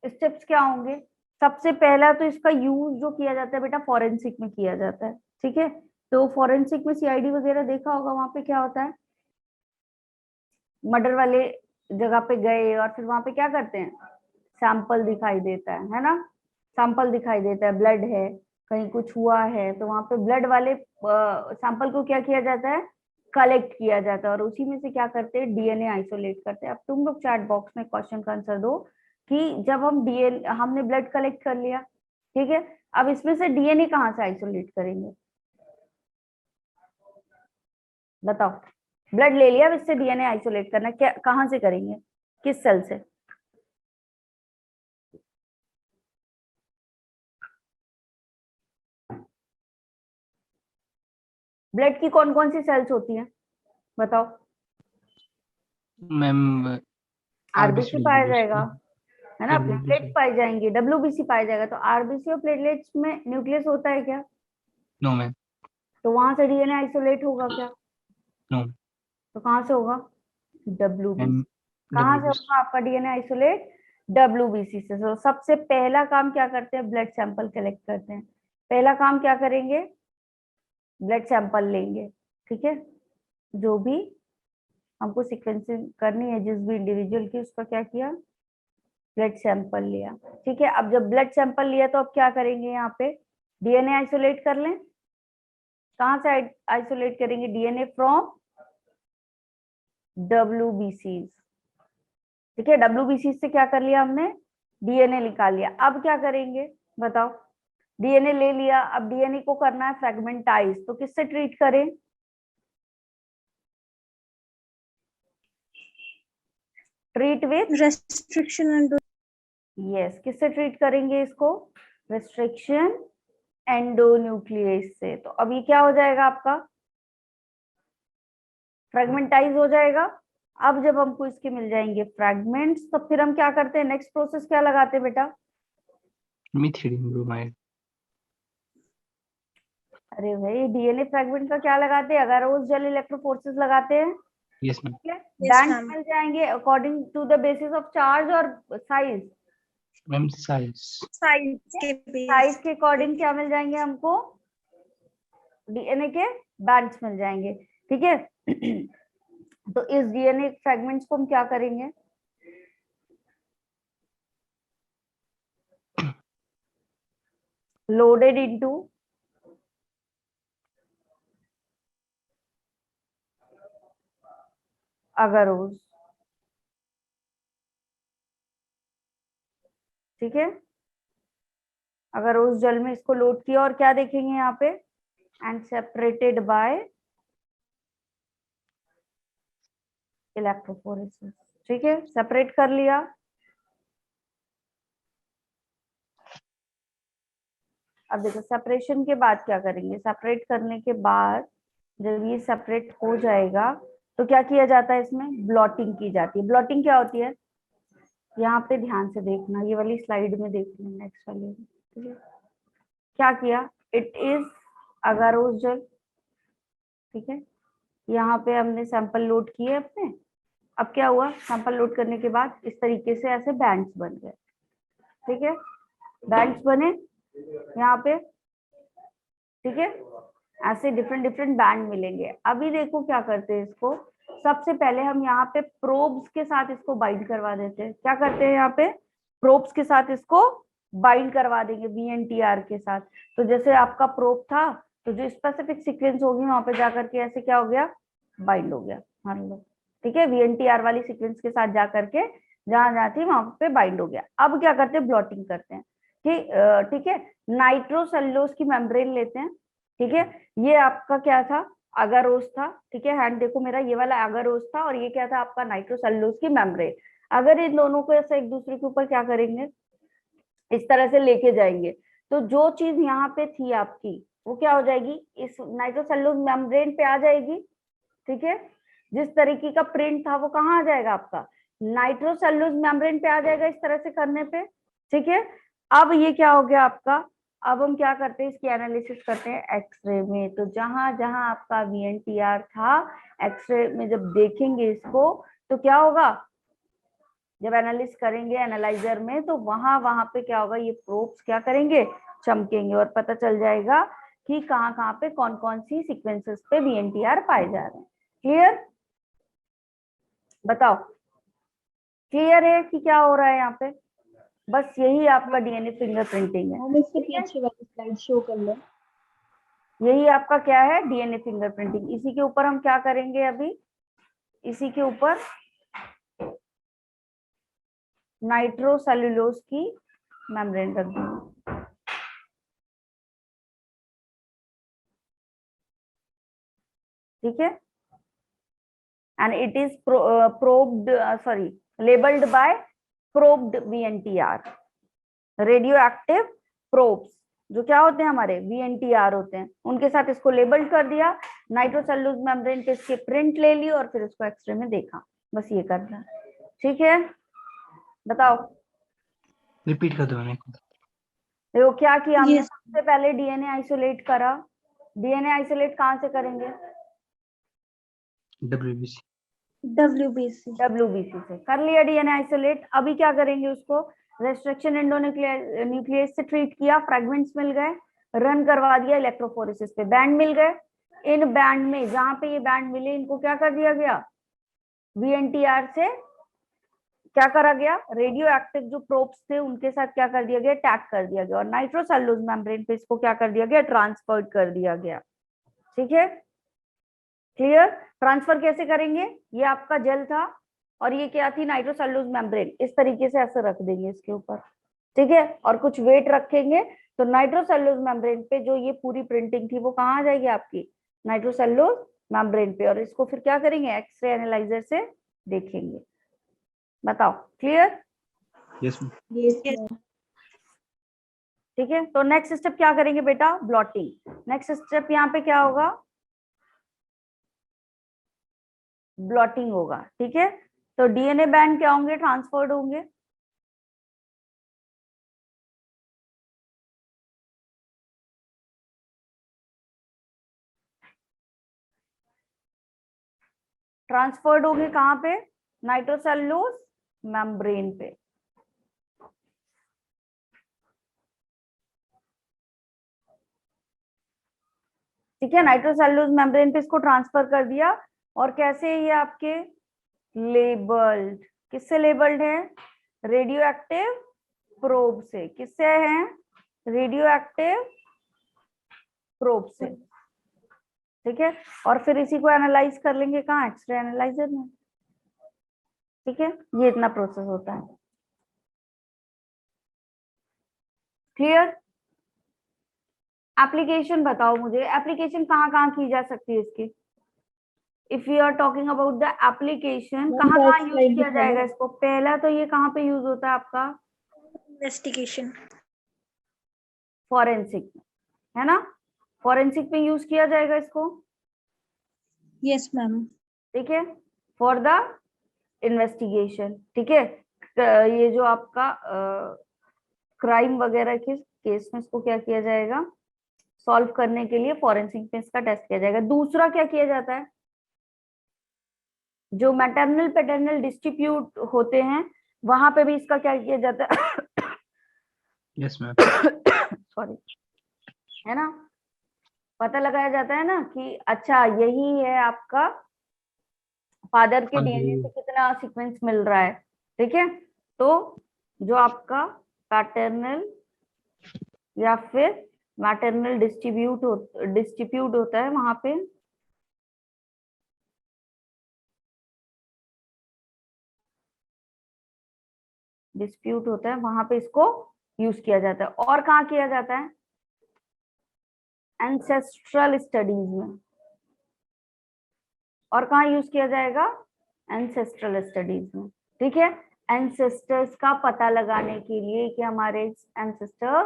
Speaker 1: स्टेप्स क्या होंगे, सबसे पहला तो इसका यूज जो किया जाता है बेटा फॉरेंसिक में किया जाता है, ठीक है। तो फॉरेंसिक में सीआईडी वगैरह देखा होगा, वहां पे क्या होता है, मर्डर वाले जगह पे गए और फिर वहां पे क्या करते हैं, सैंपल दिखाई देता है ना, सैंपल दिखाई देता है, ब्लड है, कहीं कुछ हुआ है, तो वहां पे ब्लड वाले सैंपल को क्या किया जाता है, कलेक्ट किया जाता है, और उसी में से क्या करते हैं, डीएनए आइसोलेट करते हैं। अब तुम लोग चैट बॉक्स में क्वेश्चन का आंसर दो कि जब हम डीएनए हमने ब्लड कलेक्ट कर लिया, ठीक है, अब इसमें से डीएनए कहाँ से आइसोलेट करेंगे, बताओ। ब्लड ले लिया, अब इससे डीएनए आइसोलेट करना क्या, कहाँ से करेंगे, किस सेल से, ब्लड की कौन कौन सी सेल्स होती हैं, बताओ।
Speaker 3: मैम
Speaker 1: आरबीसी पाया जाएगा, है ना, प्लेटलेट्स
Speaker 3: WBC
Speaker 1: पाई जाएंगी, डब्ल्यूबीसी पाया जाएगा। तो आरबीसी और प्लेटलेट्स में न्यूक्लियस होता है क्या,
Speaker 3: नो मैम,
Speaker 1: तो वहां से डीएनए आइसोलेट होगा क्या,
Speaker 3: नो
Speaker 1: तो कहाँ से होगा, डब्ल्यूबीसी।
Speaker 3: मैम,
Speaker 1: कहाँ से
Speaker 3: WBC
Speaker 1: होगा आपका डीएनए आइसोलेट, डब्ल्यूबीसी से। तो सबसे पहला काम क्या करते हैं, ब्लड सैंपल कलेक्ट करते हैं, पहला काम क्या करेंगे, ब्लड सैंपल लेंगे, ठीक है, जो भी हमको सीक्वेंसिंग करनी है जिस भी इंडिविजुअल की, उसका क्या किया, ब्लड सैंपल लिया, ठीक है। अब जब ब्लड सैंपल लिया तो अब क्या करेंगे, यहाँ पे डीएनए आइसोलेट कर लें, कहाँ से आइसोलेट करेंगे, डीएनए फ्रॉम डब्ल्यूबीसी, ठीक है। डब्ल्यूबीसी से क्या कर लिया हमने, डीएनए निकाल लिया। अब क्या करेंगे बताओ, डीएनए ले लिया, अब डीएनए को करना है फ्रेगमेंटाइज, तो किससे ट्रीट करें, treat with
Speaker 2: restriction and
Speaker 1: yes, किससे ट्रीट करेंगे इसको, रेस्ट्रिक्शन एंडोन्यूक्लियस से। तो अब ये क्या हो जाएगा आपका, फ्रेगमेंटाइज हो जाएगा। अब जब हमको इसके मिल जाएंगे फ्रैगमेंट्स, तो फिर हम क्या करते हैं, नेक्स्ट प्रोसेस क्या लगाते हैं बेटा,
Speaker 3: मीथिलीन ब्रोमाइड।
Speaker 1: अरे भाई डीएनए फ्रैगमेंट का क्या लगाते हैं, अगारोस जेल इलेक्ट्रोफोरेसिस लगाते हैं,
Speaker 3: यस मैम,
Speaker 1: ठीक है।
Speaker 2: Yes
Speaker 1: band
Speaker 2: ma'am.
Speaker 1: मिल जाएंगे according to the basis of charge और साइज,
Speaker 3: मैम साइज।
Speaker 2: साइज के
Speaker 1: साइज
Speaker 2: बेस
Speaker 1: के अकॉर्डिंग क्या मिल जाएंगे हमको, डीएनए के बैंड्स मिल जाएंगे, ठीक है। तो इस डीएनए फ्रैगमेंट्स को हम क्या करेंगे, लोडेड इनटू अगारोस, ठीक है। अगारोस जल में इसको लोड किया और क्या देखेंगे यहाँ पे, एंड सेपरेटेड बाय इलेक्ट्रोफोरेसिस, ठीक है, सेपरेट कर लिया। अब देखो सेपरेशन के बाद क्या करेंगे, सेपरेट करने के बाद जब ये सेपरेट हो जाएगा तो क्या किया जाता है, इसमें ब्लॉटिंग की जाती है। ब्लॉटिंग क्या होती है, यहाँ पे ध्यान से देखना, ये वाली स्लाइड में देख लेना, नेक्स्ट वाली में, ठीक है। क्या किया, इट इज अगारोस जेल, ठीक है। यहाँ पे हमने सैंपल लोड किए अपने, अब क्या हुआ, सैंपल लोड करने के बाद इस तरीके से ऐसे बैंड्स बन गए, ठीक है, बैंड्स बने यहाँ पे, ठीक है, ऐसे डिफरेंट डिफरेंट बैंड मिलेंगे। अभी देखो क्या करते हैं इसको, सबसे पहले हम यहाँ पे प्रोब्स के साथ इसको बाइंड करवा देते हैं, क्या करते हैं यहाँ पे, प्रोब्स के साथ इसको बाइंड करवा देंगे VNTR के साथ। तो जैसे आपका प्रोब था, तो जो स्पेसिफिक सीक्वेंस होगी वहां पे जाकर के ऐसे क्या हो गया, बाइंड हो गया, मान लो, ठीक है, VNTR वाली सीक्वेंस के साथ जाकर के जहां जहां थी वहां पे बाइंड हो गया। अब क्या करते हैं, ब्लॉटिंग करते हैं, ठीक है, नाइट्रोसेल्यूलोज की मेम्ब्रेन लेते हैं, ठीक है। ये आपका क्या था, अगारोस था, ठीक है, हैंड देखो मेरा, ये वाला अगारोस था और ये क्या था आपका, नाइट्रोसेल्यूलोज की मेम्ब्रेन। अगर इन दोनों को ऐसे एक दूसरे के ऊपर क्या करेंगे, इस तरह से लेके जाएंगे, तो जो चीज यहाँ पे थी आपकी वो क्या हो जाएगी, इस नाइट्रोसेल्यूलोज मेम्ब्रेन पे आ जाएगी, ठीक है। जिस तरीके का प्रिंट था वो कहाँ आ जाएगा आपका, नाइट्रोसेल्यूलोज मेम्ब्रेन पे आ जाएगा, इस तरह से करने पे, ठीक है। अब ये क्या हो गया आपका, अब हम क्या करते हैं, इसकी एनालिसिस करते हैं एक्सरे में। तो जहां जहां आपका VNTR था, एक्सरे में जब देखेंगे इसको तो क्या होगा, जब एनालिस करेंगे एनालाइजर में तो वहां वहां पे क्या होगा, ये प्रोब्स क्या करेंगे, चमकेंगे और पता चल जाएगा कि कहाँ कहाँ पे कौन कौन सी सीक्वेंसेस पे VNTR पाए जा रहे हैं। क्लियर, बताओ क्लियर है कि क्या हो रहा है यहाँ पे? बस यही आपका DNA फिंगरप्रिंटिंग है।
Speaker 4: हम इसके पीछे वाली स्लाइड शो कर लें।
Speaker 1: यही आपका क्या है, DNA फिंगरप्रिंटिंग। इसी के ऊपर हम क्या करेंगे अभी, इसी के ऊपर नाइट्रोसेल्युलोज की मेम्ब्रेन रख देंगे। ठीक है, and it is probed, sorry, labelled by probed VNTR, radioactive probes, जो क्या होते हैं हमारे VNTR होते हैं, उनके साथ इसको लेबल्ड कर दिया, नाइट्रोसेल्युलोज मेम्ब्रेन पे इसके प्रिंट ले ली और फिर इसको एक्सरे में देखा। बस ये करना है। ठीक है, बताओ।
Speaker 3: रिपीट कर दो मैम एक बार।
Speaker 1: देखो क्या किया हमने,
Speaker 2: Yes.
Speaker 1: सबसे पहले DNA आइसोलेट करा। DNA आइसोलेट कहाँ से करेंगे,
Speaker 3: WBC।
Speaker 2: WBC.
Speaker 1: WBC से कर लिया DNA आइसोलेट। अभी क्या करेंगे, उसको रेस्ट्रिक्शन एंडोन्यूक्लियस से ट्रीट किया, फ्रेगमेंट्स मिल गए, रन करवा दिया इलेक्ट्रोफोरेसिस पे, बैंड मिल गए। इन बैंड में जहां पे ये बैंड मिले इनको क्या कर दिया गया, VNTR से क्या करा गया, रेडियो एक्टिव जो प्रोब्स थे उनके साथ क्या कर दिया गया, टैग कर दिया गया और नाइट्रोसेल्युलोज मेम्ब्रेन पे इसको क्या कर दिया गया, ट्रांसफर्ड कर दिया गया। ठीक है, क्लियर। ट्रांसफर कैसे करेंगे, ये आपका जेल था और ये क्या थी, नाइट्रोसेल्युलोज मेम्ब्रेन। इस तरीके से ऐसे रख देंगे इसके ऊपर, ठीक है, और कुछ वेट रखेंगे तो नाइट्रोसेल्युलोज मेम्ब्रेन पे जो ये पूरी प्रिंटिंग थी वो कहाँ आ जाएगी आपकी, नाइट्रोसेल्युलोज मेम्ब्रेन पे। और इसको फिर क्या करेंगे, एक्सरे एनालाइजर से देखेंगे। बताओ, clear.
Speaker 3: Yes ma'am.
Speaker 4: Yes
Speaker 2: Yes.
Speaker 4: Ma'am.
Speaker 1: ठीक है, तो नेक्स्ट स्टेप क्या करेंगे बेटा, ब्लॉटिंग। नेक्स्ट स्टेप यहाँ पे क्या होगा, ब्लॉटिंग होगा। ठीक है, तो DNA बैंड क्या होंगे, ट्रांसफर्ड होंगे। ट्रांसफर्ड होंगे कहाँ पे, नाइट्रोसेल्युलोज मेम्ब्रेन पे। ठीक है, नाइट्रोसेल्युलोज मेम्ब्रेन पे इसको ट्रांसफर कर दिया और कैसे ये आपके लेबल्ड, किससे लेबल्ड है, रेडियो एक्टिव प्रोब से। किससे हैं, रेडियो एक्टिव प्रोब से। ठीक है, और फिर इसी को एनालाइज कर लेंगे कहाँ, एक्सरे एनालाइजर में। ठीक है, ये इतना प्रोसेस होता है। क्लियर। एप्लीकेशन बताओ मुझे, एप्लीकेशन कहाँ कहाँ की जा सकती है इसकी। If you are talking about the application, कहाँ कहाँ यूज
Speaker 4: slide
Speaker 1: किया
Speaker 4: दिखा
Speaker 1: जाएगा
Speaker 4: दो।
Speaker 1: इसको, पहला तो ये कहाँ पे यूज होता है आपका,
Speaker 2: Investigation.
Speaker 1: फॉरेंसिक में, है ना, फॉरेंसिक में यूज किया जाएगा इसको।
Speaker 2: Yes, ma'am.
Speaker 1: ठीक है, फॉर द इन्वेस्टिगेशन। ठीक है, ये जो आपका क्राइम वगैरह के केस में इसको क्या किया जाएगा, सॉल्व करने के लिए फॉरेंसिक में इसका टेस्ट किया जाएगा। दूसरा क्या किया जाता है, जो मैटरनल पैटर्नल डिस्ट्रीब्यूट होते हैं वहां पे भी इसका क्या किया जाता है,
Speaker 3: यस मैम।
Speaker 1: सॉरी, है ना, पता लगाया जाता है ना कि अच्छा यही है आपका फादर के
Speaker 3: हाँ
Speaker 1: DNA
Speaker 3: जी।
Speaker 1: से कितना सीक्वेंस मिल रहा है। ठीक है, तो जो आपका पैटर्नल या फिर मैटरनल डिस्ट्रीब्यूट होता है वहां पे डिस्प्यूट होता है, वहां पे इसको यूज किया जाता है। और कहाँ किया जाता है, एंसेस्ट्रल स्टडीज में। और कहाँ यूज किया जाएगा, एंसेस्ट्रल स्टडीज में। ठीक है, एंसेस्टर्स का पता लगाने के लिए कि हमारे एंसेस्टर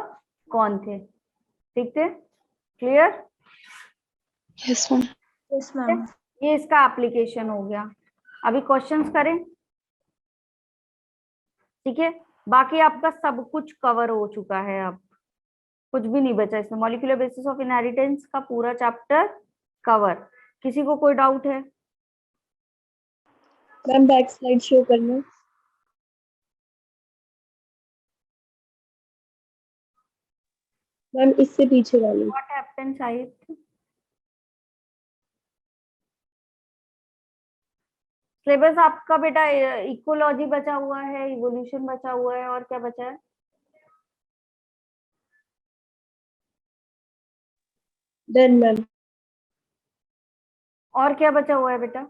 Speaker 1: कौन थे। ठीक थे, clear.
Speaker 4: Yes ma'am.
Speaker 2: Yes, ma'am.
Speaker 1: ये इसका एप्लीकेशन हो गया। अभी क्वेश्चंस करें। ठीक है, बाकी आपका सब कुछ कवर हो चुका है अब। कुछ भी नहीं बचा इसमें। मॉलिक्यूलर बेसिस ऑफ इनहेरिटेंस का पूरा चैप्टर कवर। किसी को कोई डाउट है?
Speaker 4: मैम बैक स्लाइड शो करना। मैम इससे पीछे वाली।
Speaker 1: व्हाट हैपेंस साहित्य? सिलेबस आपका बेटा इकोलॉजी बचा हुआ है, इवोल्यूशन बचा हुआ है, और क्या बचा है?
Speaker 4: Done ma'am.
Speaker 1: और क्या बचा हुआ है बेटा?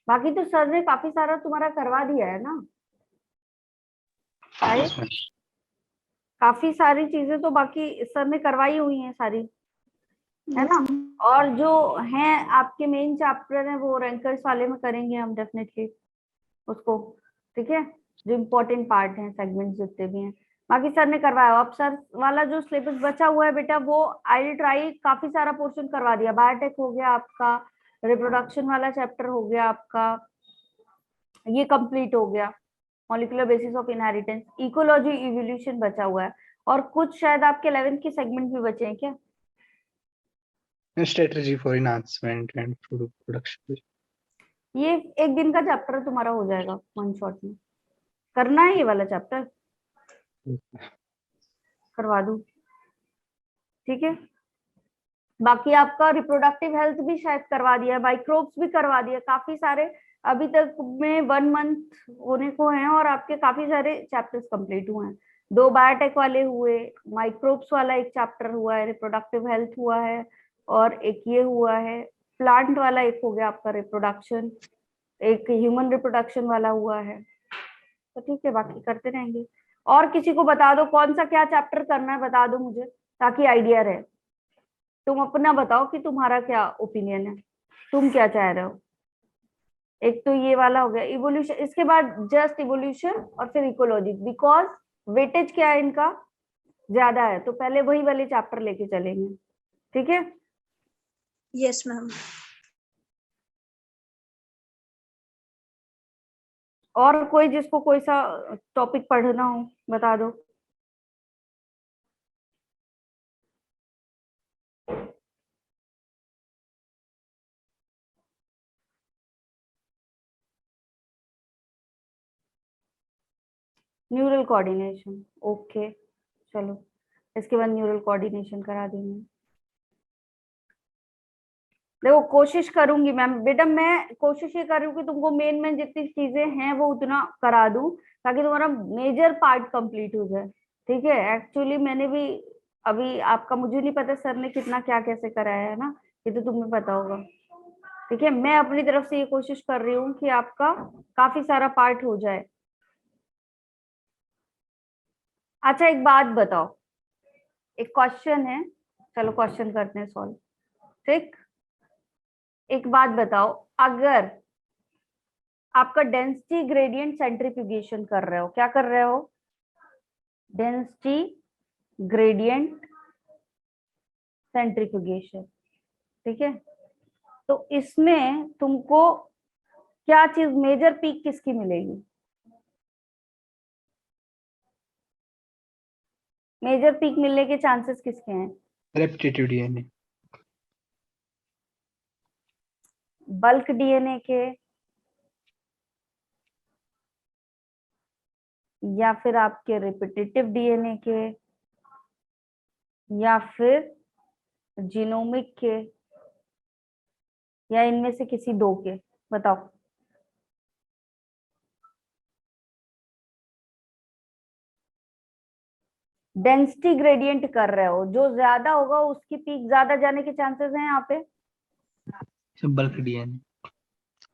Speaker 1: बाकी तो सर ने काफी सारा तुम्हारा करवा दिया है ना साहिद?
Speaker 3: yes, ma'am.
Speaker 1: काफी सारी चीजें तो बाकी सर ने करवाई हुई हैं सारी, है
Speaker 2: Yes,
Speaker 1: ना?
Speaker 2: ma'am.
Speaker 1: और जो हैं आपके मेन चैप्टर हैं वो रैंकर्स वाले में करेंगे हम डेफिनेटली उसको, ठीक है? जो इम्पोर्टेंट पार्ट है, सेगमेंट्स जितने भी हैं बाकी सर ने करवाया। अब सर वाला जो सिलेबस बचा हुआ है बेटा वो आई विल ट्राई, काफी सारा पोर्शन करवा दिया। बायोटेक हो गया आपका, रिप्रोडक्शन वाला चैप्टर हो गया आपका, ये कंप्लीट हो गया। Molecular basis of inheritance, ecology, evolution बचा हुआ है, और कुछ शायद आपके 11th के सेगमेंट भी बचे हैं क्या?
Speaker 3: Strategy for enhancement and production.
Speaker 1: ये एक दिन का चैप्टर तुम्हारा हो जाएगा, वन शॉट में करना है ये वाला चैप्टर, करवा दूं, ठीक है? बाकी आपका रिप्रोडक्टिव हेल्थ भी शायद करवा दिया, माइक्रोब्स भी करवा दिया, काफी सारे अभी तक में 1 मंथ होने को हैं और आपके काफी सारे चैप्टर्स कंप्लीट हुए हैं। 2 बायोटेक वाले हुए, माइक्रोब्स वाला एक चैप्टर हुआ है, रिप्रोडक्टिव हेल्थ हुआ है, और एक ये हुआ है प्लांट वाला, एक हो गया आपका रिप्रोडक्शन, एक ह्यूमन रिप्रोडक्शन वाला हुआ है। तो ठीक है, बाकी करते रहेंगे। और किसी को बता दो कौन सा क्या चैप्टर करना है, बता दो मुझे ताकि आइडिया रहे। तुम अपना बताओ कि तुम्हारा क्या ओपिनियन है, तुम क्या चाह रहे हो। एक तो ये वाला हो गया इवोल्यूशन, इसके बाद जस्ट इवोल्यूशन और फिर इकोलॉजी, बिकॉज वेटेज क्या है इनका ज्यादा है, तो पहले वही वाले चैप्टर लेके चलेंगे, ठीक है?
Speaker 2: Yes, ma'am.
Speaker 1: और कोई जिसको कोई सा टॉपिक पढ़ना हो बता दो। न्यूरल कोऑर्डिनेशन, ओके, चलो इसके बाद न्यूरल कोऑर्डिनेशन करा देंगे। देखो कोशिश करूंगी मैम, बेटा मैं कोशिश ये कर रही हूँ कि तुमको मेन मेन जितनी चीजें हैं वो उतना करा दूं ताकि तुम्हारा मेजर पार्ट कंप्लीट हो जाए, ठीक है? एक्चुअली मैंने भी अभी आपका, मुझे नहीं पता सर ने कितना क्या कैसे कराया है ना, ये तो तुम्हें पता होगा, ठीक है? मैं अपनी तरफ से ये कोशिश कर रही हूँ कि आपका काफी सारा पार्ट हो जाए। अच्छा एक बात बताओ, एक क्वेश्चन है, चलो क्वेश्चन करते हैं सॉल्व, ठीक? एक बात बताओ, अगर आपका डेंसिटी ग्रेडियंट सेंट्रीफ्यूगेशन कर रहे हो, क्या कर रहे हो? डेंसिटी ग्रेडियंट सेंट्रीफ्यूगेशन, ठीक है? तो इसमें तुमको क्या चीज, मेजर पीक किसकी मिलेगी? मेजर पीक मिलने के चांसेस किसके हैं?
Speaker 3: Repetitive DNA.
Speaker 1: बल्क डीएनए के, या फिर आपके रिपीटेटिव डीएनए के, या फिर जीनोमिक के, या इनमें से किसी दो के? बताओ। डेंसिटी ग्रेडियंट कर रहे हो, जो ज्यादा होगा उसकी पीक ज्यादा जाने के चांसेस हैं यहाँ पे,
Speaker 3: Bulk DNA.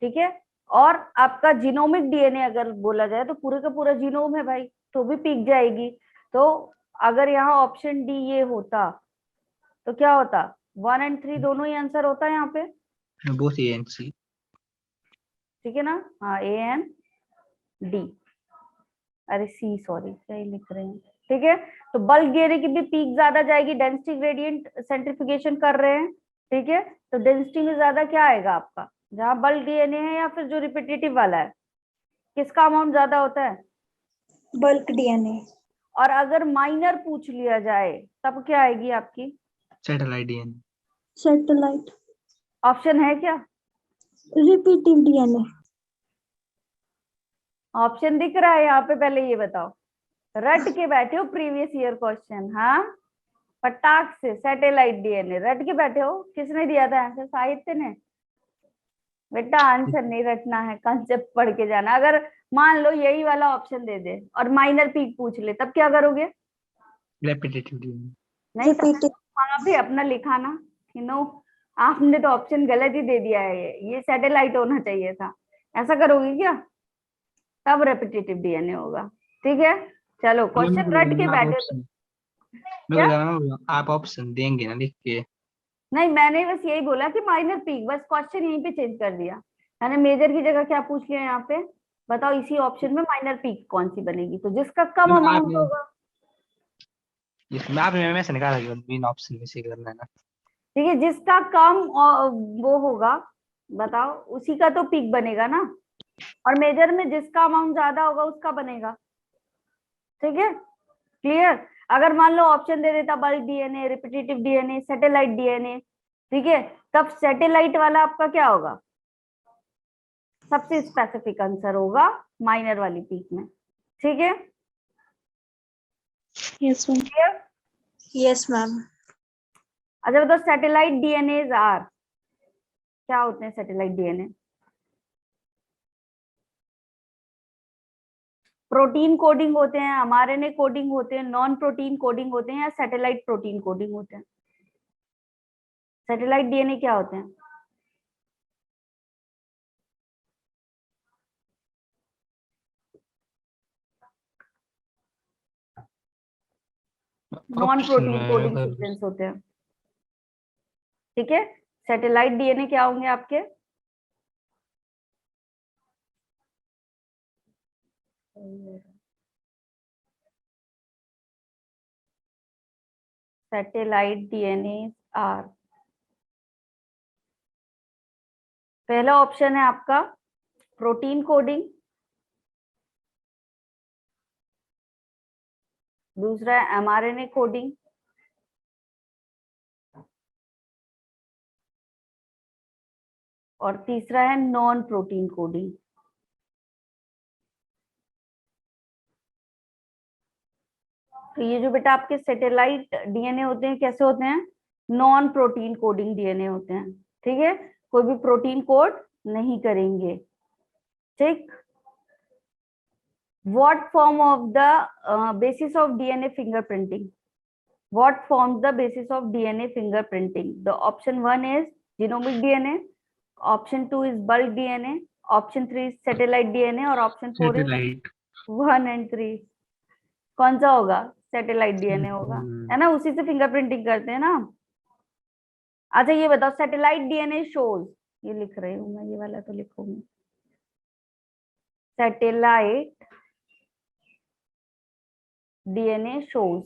Speaker 1: ठीक है? और आपका जीनोमिक डीएनए अगर बोला जाए तो पूरे का पूरा जीनोम है भाई, तो भी पीक जाएगी। तो अगर यहाँ ऑप्शन डी ये होता तो क्या होता? 1 और 3 दोनों ही आंसर होता है यहाँ पे,
Speaker 3: Both A and C.
Speaker 1: ठीक है ना? हाँ, ए एंड डी, अरे सी सॉरी, क्या ही लिख रहे हैं, ठीक है? तो बल्क डीएनए की भी पीक ज्यादा जाएगी, डेंसिटी ग्रेडियंट सेंट्रीफ्यूगेशन कर रहे हैं, ठीक है? तो डेंसिटी में ज्यादा क्या आएगा आपका? जहाँ बल्क डीएनए है या फिर जो रिपीटेटिव वाला है, किसका अमाउंट ज्यादा होता है?
Speaker 2: Bulk DNA.
Speaker 1: और अगर माइनर पूछ लिया जाए तब क्या आएगी आपकी?
Speaker 3: Satellite DNA.
Speaker 2: सैटेलाइट।
Speaker 1: ऑप्शन है क्या?
Speaker 2: Repetitive DNA.
Speaker 1: ऑप्शन दिख रहा है यहाँ पे? पहले ये बताओ, रट के बैठे हो प्रीवियस ईयर क्वेश्चन? हाँ, फटाक से सैटेलाइट डीएनए रट के बैठे हो। किसने दिया था आंसर? साहित्य ने। बेटा आंसर नहीं रटना है, कंसेप्ट पढ़ के जाना। अगर मान लो यही वाला ऑप्शन दे दे और माइनर पीक पूछ ले, तब क्या करोगे?
Speaker 3: Repetitive DNA.
Speaker 1: नहीं तो
Speaker 2: रिपीटिव।
Speaker 1: वहां भी अपना लिखा ना कि नो, आपने तो ऑप्शन गलत ही दे दिया है, ये सैटेलाइट होना चाहिए था। ऐसा करोगे क्या? तब रेपिटेटिव डीएनए होगा। ठीक है, चलो क्वेश्चन रट के
Speaker 3: आप
Speaker 1: बैठे हो
Speaker 3: ऑप्शन, मैं
Speaker 1: क्या?
Speaker 3: बता रहा हूँ आप ऑप्शन देंगे ना लिख के।
Speaker 1: नहीं, मैंने बस यही बोला कि माइनर पीक, बस क्वेश्चन यहीं पे चेंज कर दिया। मैंने मेजर की जगह क्या पूछ लिया यहाँ पे? बताओ इसी ऑप्शन में माइनर पीक कौन सी बनेगी? तो जिसका कम
Speaker 3: मैम
Speaker 1: अमाउंट
Speaker 3: आपने
Speaker 1: होगा।
Speaker 3: इसमें आपने में से निकाला कि मेन ऑप्शन में से करना है ना।
Speaker 1: ठीक है, जिसका कम वो होगा, बताओ उसी का तो पीक बनेगा ना। और मेजर में जिसका अमाउंट ज्यादा होगा उसका बनेगा। ठीक है, क्लियर? अगर मान लो ऑप्शन दे देता bulk DNA, repetitive DNA, satellite DNA, ठीक है, तब सैटेलाइट वाला आपका क्या होगा? सबसे स्पेसिफिक आंसर होगा माइनर वाली पीक में। ठीक है,
Speaker 4: yes ma'am.
Speaker 1: Clear?
Speaker 2: Yes ma'am.
Speaker 1: अच्छा बताओ, सैटेलाइट डीएनए आर क्या होते हैं? सैटेलाइट डीएनए प्रोटीन कोडिंग होते हैं, एमआरएनए कोडिंग होते हैं, नॉन प्रोटीन कोडिंग होते हैं, या सैटेलाइट प्रोटीन कोडिंग होते हैं? सैटेलाइट डीएनए क्या होते हैं? नॉन
Speaker 3: ऑप्शन
Speaker 1: प्रोटीन
Speaker 3: में
Speaker 1: कोडिंग
Speaker 3: अगर
Speaker 1: सीक्वेंस होते हैं। ठीक है, सैटेलाइट डीएनए क्या होंगे आपके? सैटेलाइट डीएनए आर, पहला ऑप्शन है आपका प्रोटीन कोडिंग, दूसरा है एमआरएनए कोडिंग, और तीसरा है नॉन प्रोटीन कोडिंग। तो ये जो बेटा आपके सैटेलाइट डीएनए होते हैं, कैसे होते हैं? नॉन प्रोटीन कोडिंग डीएनए होते हैं। ठीक है, कोई भी प्रोटीन कोड नहीं करेंगे। ठीक, what form of the basis of DNA fingerprinting? What forms the basis of DNA fingerprinting? The option 1 is genomic DNA, option 2 is bulk DNA, option 3 is satellite DNA, और option 4 is
Speaker 3: सैटेलाइट
Speaker 1: 1 and 3। कौन सा होगा? सैटेलाइट डीएनए होगा, है ना, उसी से फिंगरप्रिंटिंग करते हैं ना। अच्छा ये बताओ, सैटेलाइट डीएनए शोज, ये लिख रही हूँ मैं, ये वाला तो लिखूंगी, satellite DNA shows.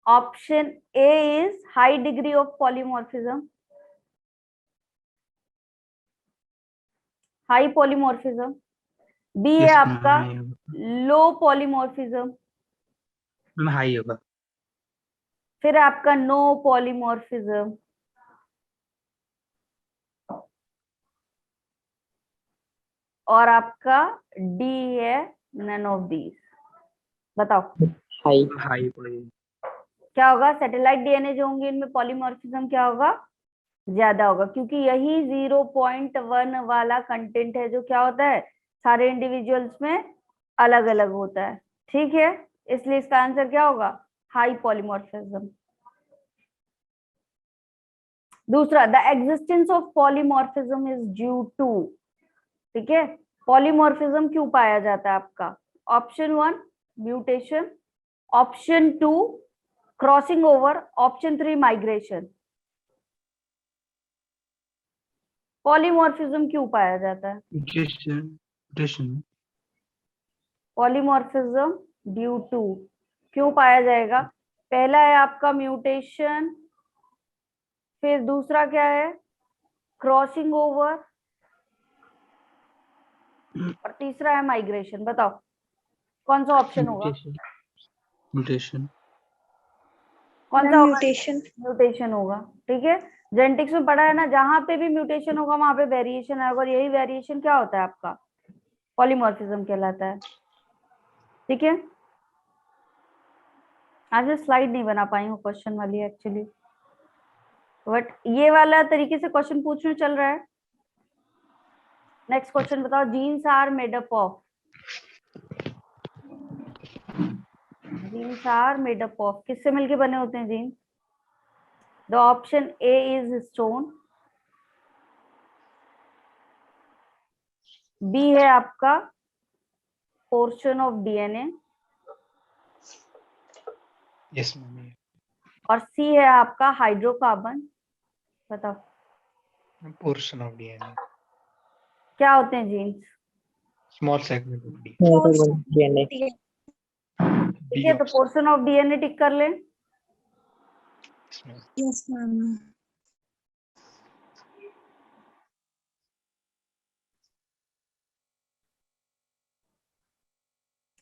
Speaker 1: Option A is high degree of polymorphism, high polymorphism. B है
Speaker 3: यस
Speaker 1: आपका
Speaker 3: मैम
Speaker 1: लो पॉलीमॉर्फिज्म,
Speaker 3: हाई होगा।
Speaker 1: फिर आपका नो पॉलीमॉर्फिज्म, और आपका डी है नन ऑफ दीज। बताओ
Speaker 3: हाई
Speaker 1: क्या होगा? सैटेलाइट डीएनए जो होंगे इनमें पॉलीमॉर्फिज्म क्या होगा? ज्यादा होगा, क्योंकि यही 0.1 वाला कंटेंट है जो क्या होता है, सारे इंडिविजुअल्स में अलग अलग होता है। ठीक है, इसलिए इसका आंसर क्या होगा? High polymorphism. दूसरा, the existence of polymorphism is due to, ठीक है, पॉलीमॉर्फिज्म क्यों पाया जाता है आपका? Option 1 mutation, option 2 crossing over, option 3 migration. Polymorphism क्यों पाया जाता है?
Speaker 3: म्यूटेशन।
Speaker 1: पॉलीमॉर्फिज्म ड्यू टू क्यों पाया जाएगा? पहला है आपका म्यूटेशन, फिर दूसरा क्या है, क्रॉसिंग ओवर, और तीसरा है माइग्रेशन। बताओ कौन सा ऑप्शन होगा,
Speaker 3: म्यूटेशन। म्यूटेशन।
Speaker 1: कौन सा
Speaker 2: मैम
Speaker 1: होगा?
Speaker 2: म्यूटेशन।
Speaker 1: म्यूटेशन होगा। ठीक है, जेनेटिक्स में पढ़ा है ना, जहां पे भी म्यूटेशन होगा वहां पे वेरिएशन आएगा, और यही वेरिएशन क्या होता है आपका, पॉलीमॉर्फिज्म कहलाता है। ठीक है, आज मैं स्लाइड नहीं बना पाई हूँ क्वेश्चन वाली एक्चुअली, बट ये वाला तरीके से क्वेश्चन पूछने चल रहा है। नेक्स्ट क्वेश्चन बताओ, genes are made up of, genes are made up of किससे मिलके बने होते हैं genes? The option A is stone, B है आपका portion of DNA,
Speaker 3: yes ma'am.
Speaker 1: और सी है आपका हाइड्रोकार्बन। बताओ
Speaker 3: पोर्शन ऑफ डीएनए।
Speaker 1: क्या होते हैं genes?
Speaker 3: Small segment of DNA.
Speaker 1: ठीक है, तो पोर्शन ऑफ डीएनए टिक कर ले।
Speaker 2: Yes ma'am.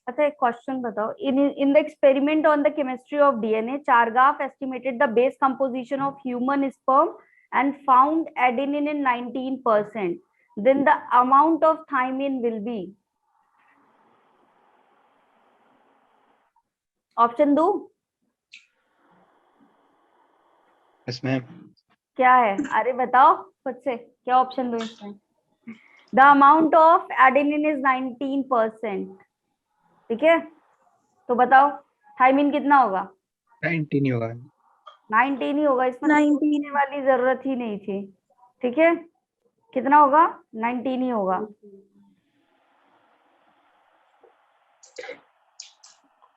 Speaker 1: अच्छा एक क्वेश्चन बताओ, in the experiment on the chemistry of DNA, Chargaff estimated the base composition of human sperm and found adenine in 19%, then the amount of thymine will be, option दो
Speaker 3: यस मैम।
Speaker 1: क्या है? अरे बताओ खुद से, क्या ऑप्शन दो इसमें? The amount of adenine is 19%। ठीक है, तो बताओ थाइमिन कितना होगा?
Speaker 3: 19 ही होगा।
Speaker 1: 19 ही होगा, इसमें तो
Speaker 2: 19।
Speaker 1: सोचने वाली जरूरत ही नहीं थी। ठीक है, कितना होगा? 19 ही होगा।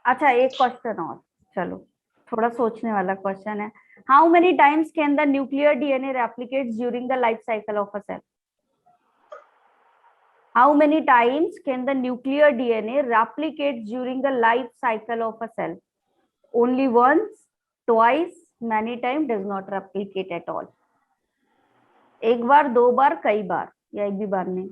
Speaker 1: अच्छा एक क्वेश्चन और, चलो थोड़ा सोचने वाला क्वेश्चन है। How many times can the nuclear DNA replicates during the life cycle of a cell? How many times can the nuclear DNA replicate during the life cycle of a cell? Only once, twice, many times, does not replicate at all. एक बार, दो बार, कई बार, या एक भी बार नहीं।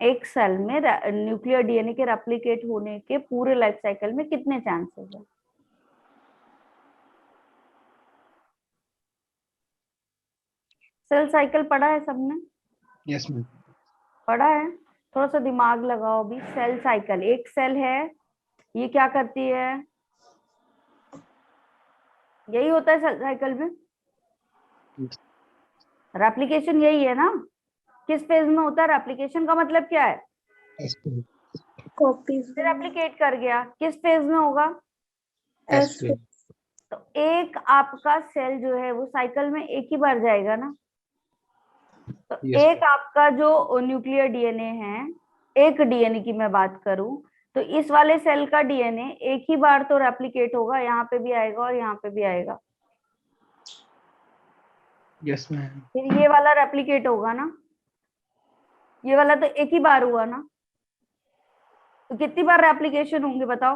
Speaker 1: एक सेल में न्यूक्लियर डीएनए के रेप्लिकेट होने के पूरे लाइफ साइकिल में कितने चांसेस है? सेल साइकिल पढ़ा है सबने?
Speaker 3: Yes ma'am.
Speaker 1: पढ़ा है, थोड़ा सा दिमाग लगाओ अभी। सेल साइकिल, एक सेल है, ये क्या करती है? यही होता है सेल साइकिल में, रेप्लिकेशन यही है ना? किस फेज में होता है रेप्लिकेशन? का मतलब क्या है?
Speaker 2: कॉपीज
Speaker 1: रेप्लिकेट कर गया, किस फेज में होगा?
Speaker 2: एस।
Speaker 1: तो एक आपका सेल जो है वो साइकिल में एक ही बार जाएगा ना। तो
Speaker 3: Yes.
Speaker 1: एक आपका जो न्यूक्लियर डीएनए है, एक डीएनए की मैं बात करूं, तो इस वाले सेल का डीएनए एक ही बार तो रेप्लिकेट होगा, यहाँ पे भी आएगा और यहाँ पे भी आएगा।
Speaker 3: Yes ma'am.
Speaker 1: फिर ये वाला रेप्लिकेट होगा ना, ये वाला तो एक ही बार हुआ ना, तो कितनी बार रेप्लिकेशन होंगे बताओ?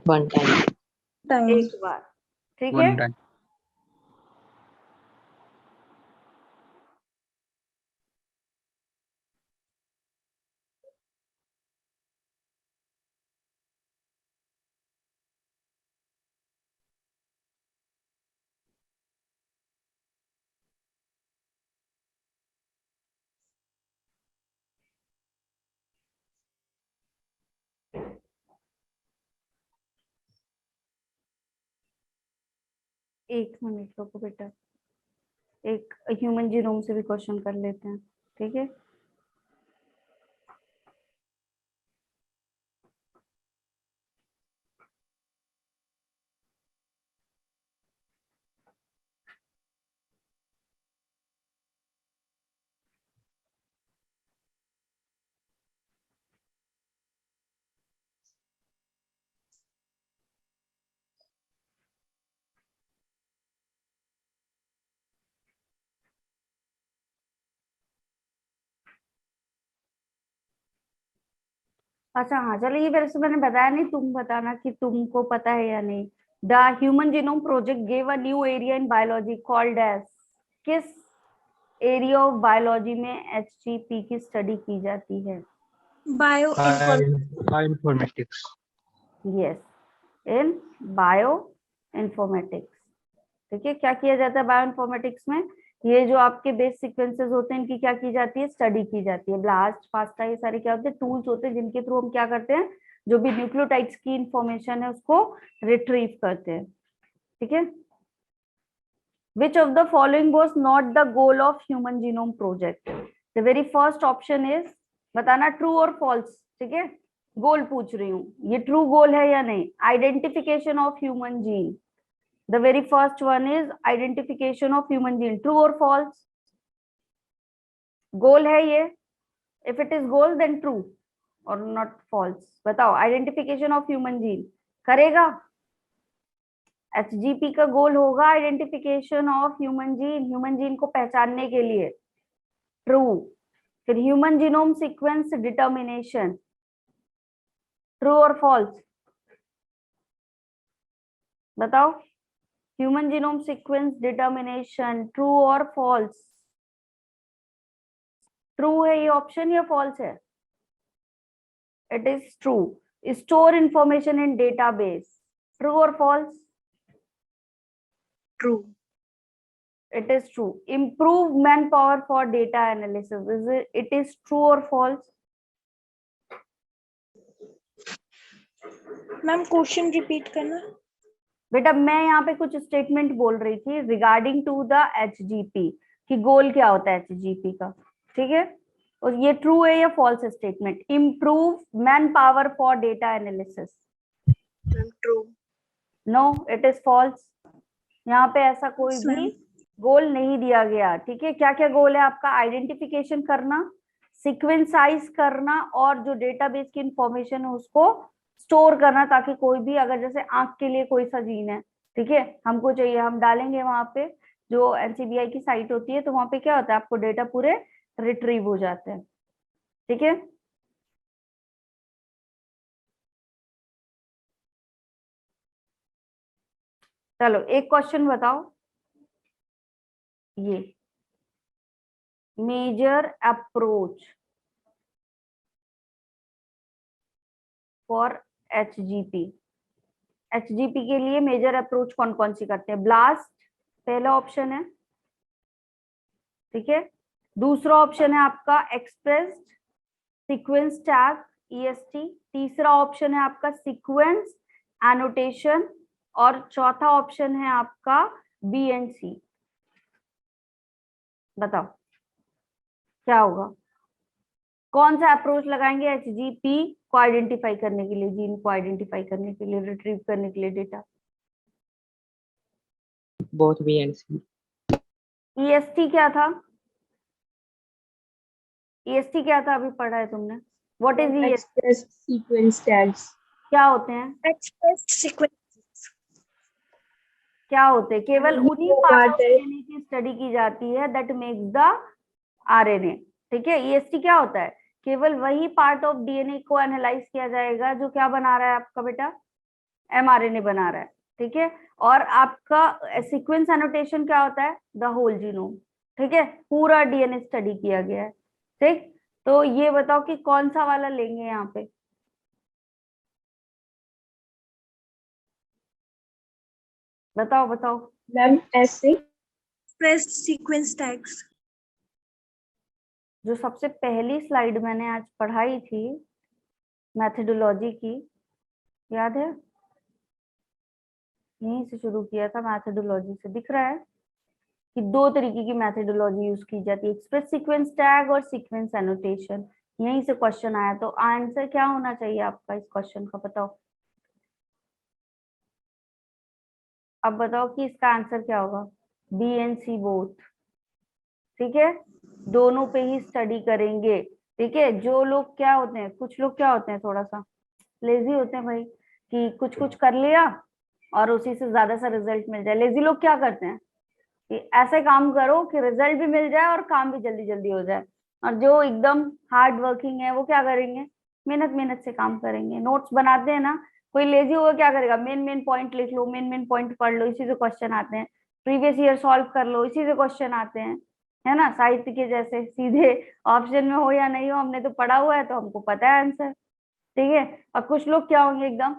Speaker 5: One time.
Speaker 1: एक बार। ठीक है,
Speaker 3: वन टाइम।
Speaker 1: एक मिनट रुको बेटा, एक ह्यूमन जीनोम से भी क्वेश्चन कर लेते हैं। ठीक है, अच्छा हाँ चलो, ये मेरे से मैंने बताया नहीं, तुम बताना कि तुमको पता है या नहीं। The human genome project gave a new area in biology called as, किस एरिया ऑफ बायोलॉजी में एचजीपी की स्टडी की जाती है?
Speaker 2: Bio
Speaker 3: bioinformatics.
Speaker 1: Yes, in bioinformatics. ठीक है, क्या किया जाता है बायो इन्फॉर्मेटिक्स में? ये जो आपके बेस सीक्वेंसेस होते हैं इनकी क्या की जाती है? स्टडी की जाती है। ब्लास्ट, फास्टा, ये सारे क्या होते हैं? टूल्स होते हैं जिनके थ्रू हम क्या करते हैं, जो भी न्यूक्लियोटाइड्स की इंफॉर्मेशन है उसको रिट्रीव करते हैं। ठीक है। Which of the following was not the goal of Human Genome Project? The very first option is, बताना ट्रू और फॉल्स। ठीक है, गोल पूछ रही हूँ, ये ट्रू गोल है या नहीं? Identification of human gene. The very first one is identification of human gene, true और फॉल्स? गोल है ये? If it is goal then true और नॉट फॉल्स। बताओ, आइडेंटिफिकेशन ऑफ ह्यूमन जीन करेगा? एचजीपी का गोल होगा आइडेंटिफिकेशन ऑफ ह्यूमन जीन को पहचानने के लिए, ट्रू। फिर human genome sequence determination, true और फॉल्स? बताओ, human genome sequence determination true और फॉल्स? ट्रू है ये ऑप्शन या फॉल्स है? It is true. Store information in database, true और false?
Speaker 2: True.
Speaker 1: It is true. Improve manpower for data analysis. It is true or false?
Speaker 2: Ma'am question repeat करना।
Speaker 1: बेटा मैं यहाँ पे कुछ स्टेटमेंट बोल रही थी रिगार्डिंग टू द एचजीपी कि गोल क्या होता है एचजीपी का। ठीक है, और ये ट्रू है या false statement? Improve man power for data analysis.
Speaker 2: Ma'am true.
Speaker 1: No, it is false. यहाँ पे ऐसा कोई भी गोल नहीं दिया गया। ठीक है, क्या क्या गोल है आपका? आइडेंटिफिकेशन करना, सीक्वेंसाइज करना, और जो डेटाबेस की इंफॉर्मेशन है उसको स्टोर करना, ताकि कोई भी, अगर जैसे आंख के लिए कोई सा जीन है, ठीक है, हमको चाहिए, हम डालेंगे वहां पे जो एनसीबीआई की साइट होती है, तो वहां पे क्या होता है, आपको डेटा पूरे रिट्रीव हो जाते हैं। ठीक है, चलो एक क्वेश्चन बताओ, ये major approach for HGP. HGP के लिए मेजर अप्रोच कौन कौन सी करते हैं? ब्लास्ट पहला ऑप्शन है, ठीक है। दूसरा ऑप्शन है आपका एक्सप्रेस्ड सीक्वेंस टैग, ईएसटी। तीसरा ऑप्शन है आपका सीक्वेंस एनोटेशन, और चौथा ऑप्शन है आपका बीएनसी। बताओ क्या होगा? कौन सा अप्रोच लगाएंगे एचजीपी को आइडेंटिफाई करने के लिए, जीन को आइडेंटिफाई करने के लिए, रिट्रीव करने के लिए data?
Speaker 5: both B and C.
Speaker 1: EST क्या था? ईएसटी क्या था, अभी पढ़ा है तुमने? What is EST?
Speaker 4: Express sequence tags.
Speaker 1: क्या होते हैं?
Speaker 2: Expressed sequence.
Speaker 1: क्या होते हैं? केवल
Speaker 4: ये
Speaker 1: उन्हीं
Speaker 4: वो
Speaker 1: पार्ट
Speaker 4: part
Speaker 1: ऑफ
Speaker 4: है।
Speaker 1: डीएनए की स्टडी की जाती है दैट मेक्स द आरएनए। ठीक है, ईएसटी क्या होता है? केवल वही पार्ट ऑफ डीएनए को एनालाइज किया जाएगा जो क्या बना रहा है आपका बेटा? एमआरएनए बना रहा है। ठीक है, और आपका सीक्वेंस एनोटेशन क्या होता है? The whole genome. ठीक है, पूरा डीएनए स्टडी किया गया है। ठीक, तो ये बताओ कि कौन सा वाला लेंगे यहाँ पे? बताओ बताओ।
Speaker 4: मैम ऐसे
Speaker 2: एक्सप्रेस्ड सीक्वेंस टैग्स।
Speaker 1: जो सबसे पहली स्लाइड मैंने आज पढ़ाई थी मैथडोलॉजी की, याद है? यहीं से शुरू किया था, मैथडोलॉजी से। दिख रहा है कि दो तरीके की मैथडोलॉजी यूज की जाती है, एक्सप्रेस सीक्वेंस टैग और सीक्वेंस एनोटेशन। यहीं से क्वेश्चन आया, तो आंसर क्या होना चाहिए आपका इस क्वेश्चन का? बताओ, अब बताओ कि इसका आंसर क्या होगा? B and C both. ठीक है, दोनों पे ही स्टडी करेंगे। ठीक है, जो लोग क्या होते हैं, कुछ लोग क्या होते हैं, थोड़ा सा लेजी होते हैं भाई, कि कुछ कुछ कर लिया और उसी से ज्यादा सा रिजल्ट मिल जाए। लेजी लोग क्या करते हैं कि ऐसे काम करो कि रिजल्ट भी मिल जाए और काम भी जल्दी जल्दी हो जाए। और जो एकदम हार्ड वर्किंग है वो क्या करेंगे? मेहनत मेहनत से काम करेंगे। नोट्स बनाते हैं ना, कोई लेजी होगा क्या करेगा, मेन मेन पॉइंट लिख लो, मेन मेन पॉइंट पढ़ लो, इसी से क्वेश्चन आते हैं, प्रीवियस ईयर सॉल्व कर लो, इसी से क्वेश्चन आते हैं, है ना, साहित्य के जैसे सीधे ऑप्शन में हो या नहीं हो, हमने तो पढ़ा हुआ है तो हमको पता है आंसर, ठीक है। और कुछ लोग क्या होंगे, एकदम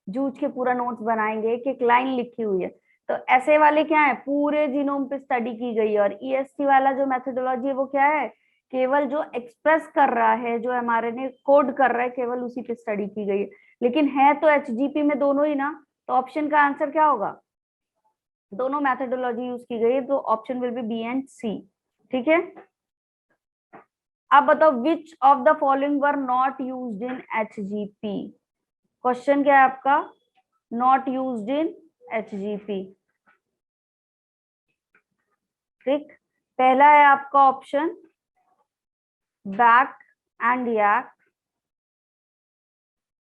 Speaker 1: जूझ के पूरा नोट्स बनाएंगे, एक एक लाइन लिखी हुई है। तो ऐसे वाले क्या है, पूरे जीनोम पे स्टडी की गई है। और ईएसटी वाला जो मेथोडोलॉजी है वो क्या है, केवल जो एक्सप्रेस कर रहा है, जो एमआरएनए कोड कर रहा है, केवल उसी पे स्टडी की गई है। लेकिन है तो एचजीपी में दोनों ही ना, तो ऑप्शन का आंसर क्या होगा, दोनों मेथोडोलॉजी यूज की गई है, तो option will be B and C, ठीक है। अब बताओ, which of the following were not used in HGP. Question क्या है आपका, नॉट यूज्ड इन एचजीपी, ठीक। पहला है आपका ऑप्शन बैक एंड याक,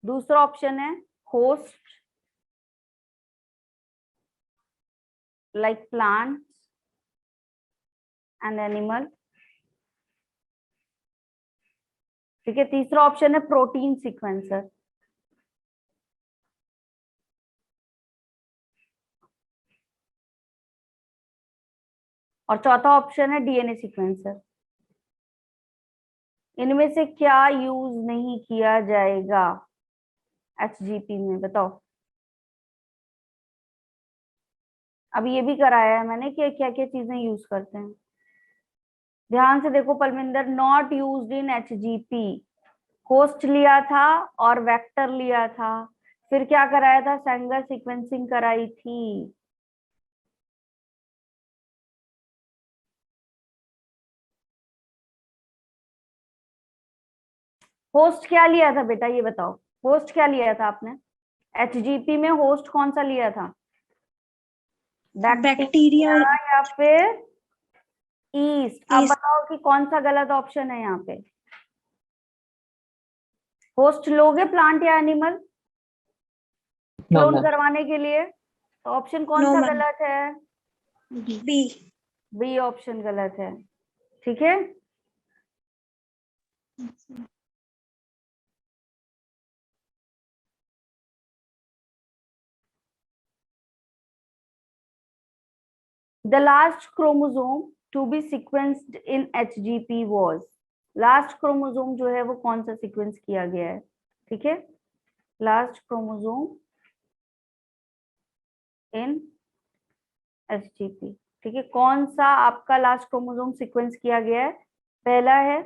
Speaker 1: दूसरा ऑप्शन है host like plants and animal, ठीक है। तीसरा ऑप्शन है प्रोटीन सीक्वेंसर, और चौथा ऑप्शन है डीएनए सीक्वेंसर। इनमें से क्या यूज नहीं किया जाएगा एचजीपी में, बताओ। अब ये भी कराया है मैंने कि क्या क्या चीजें यूज करते हैं, ध्यान से देखो Palvinder, not used in HGP, host लिया था और वेक्टर लिया था, फिर क्या कराया था, सेंगर सीक्वेंसिंग कराई थी। होस्ट क्या लिया था बेटा, ये बताओ, होस्ट क्या लिया था आपने एचजीपी में, होस्ट कौन सा लिया था,
Speaker 2: बैक्टीरिया।
Speaker 1: बैक्टीरिया या फिर ईस्ट। अब
Speaker 2: Yeast.
Speaker 1: बताओ कि कौन सा गलत ऑप्शन है यहाँ पे, होस्ट लोगे प्लांट या एनिमल
Speaker 5: No,
Speaker 1: क्लोन
Speaker 5: ma'am.
Speaker 1: करवाने के लिए, तो ऑप्शन कौन
Speaker 2: No,
Speaker 1: सा
Speaker 2: ma'am.
Speaker 1: गलत है,
Speaker 2: बी।
Speaker 1: बी ऑप्शन गलत है, ठीक है। The last chromosome to be sequenced in HGP was, last chromosome जो है वो कौन सा सीक्वेंस किया गया है, ठीक है, लास्ट क्रोमोसोम इन एचजीपी, ठीक है। कौन सा आपका लास्ट क्रोमोसोम सीक्वेंस किया गया है, पहला है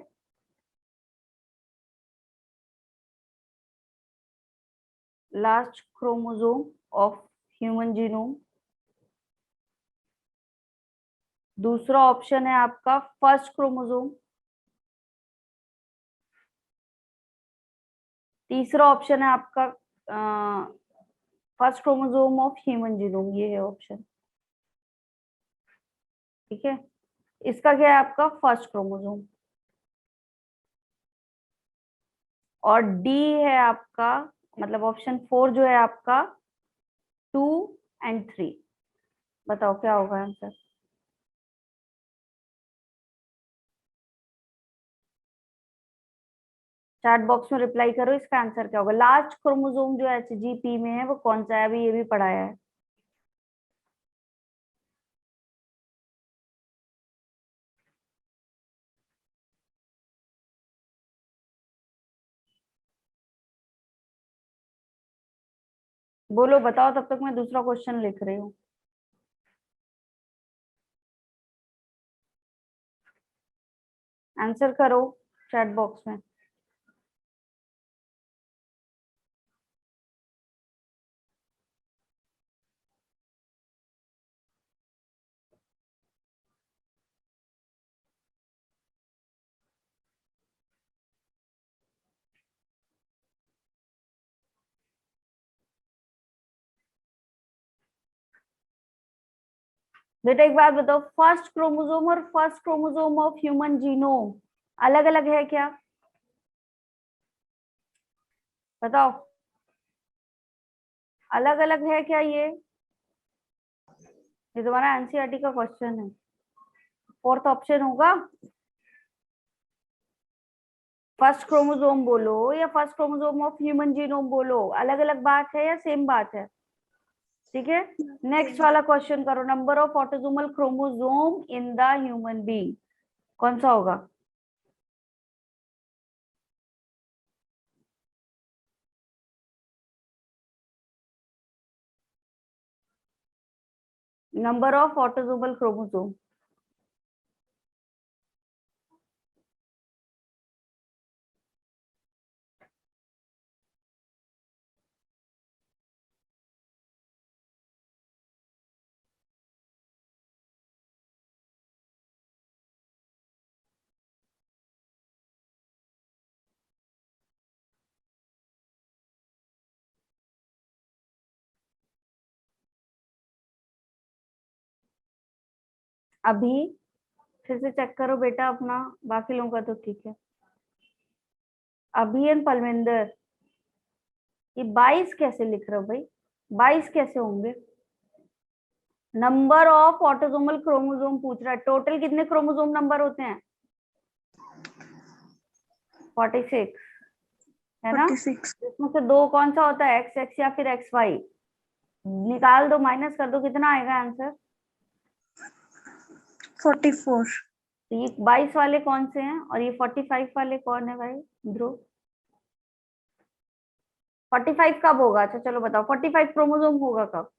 Speaker 1: last chromosome of human genome, दूसरा ऑप्शन है आपका फर्स्ट क्रोमोसोम, तीसरा ऑप्शन है आपका first chromosome of human genome, ये है ऑप्शन, ठीक है। इसका क्या है आपका फर्स्ट क्रोमोसोम, और डी है आपका, मतलब ऑप्शन 4 जो है आपका 2 एंड 3, बताओ क्या होगा आंसर। चैट बॉक्स में रिप्लाई करो, इसका आंसर क्या होगा, लास्ट क्रोमोसोम जो एचजीपी में है वो कौन सा है, अभी ये भी पढ़ाया है। बोलो बताओ, तब तक मैं दूसरा क्वेश्चन लिख रही हूँ। आंसर करो चैट बॉक्स में। बेटा एक बात बताओ, फर्स्ट क्रोमोसोम और first chromosome of human genome अलग अलग है क्या, बताओ, अलग अलग है क्या, ये तुम्हारा एनसीईआरटी का क्वेश्चन है, फोर्थ ऑप्शन होगा। फर्स्ट क्रोमोसोम बोलो या first chromosome of human genome बोलो, अलग अलग बात है या सेम बात है? ठीक है, नेक्स्ट वाला क्वेश्चन करो। Number of autosomal chromosome in the human being कौन सा होगा? Number of autosomal chromosome. अभी फिर से चेक करो बेटा अपना, बाकी लोगों का तो ठीक है। अभी एंड पलविंदर, ये 22 कैसे लिख रहे हो भाई? 22 कैसे होंगे? नंबर ऑफ ऑटोसोमल क्रोमोसोम पूछ रहा है, टोटल कितने क्रोमोसोम नंबर होते हैं? 46 है ना?
Speaker 2: 46
Speaker 1: इसमें से दो कौन सा होता है, एक्स एक्स या फिर एक्स वाई? निकाल दो, माइनस कर दो, कितना आएगा आंसर?
Speaker 2: 44
Speaker 1: तो ये 22 वाले कौन से हैं और ये 45 वाले कौन है भाई ध्रुव? 45 कब होगा? अच्छा चलो बताओ, 45 क्रोमोसोम होगा कब?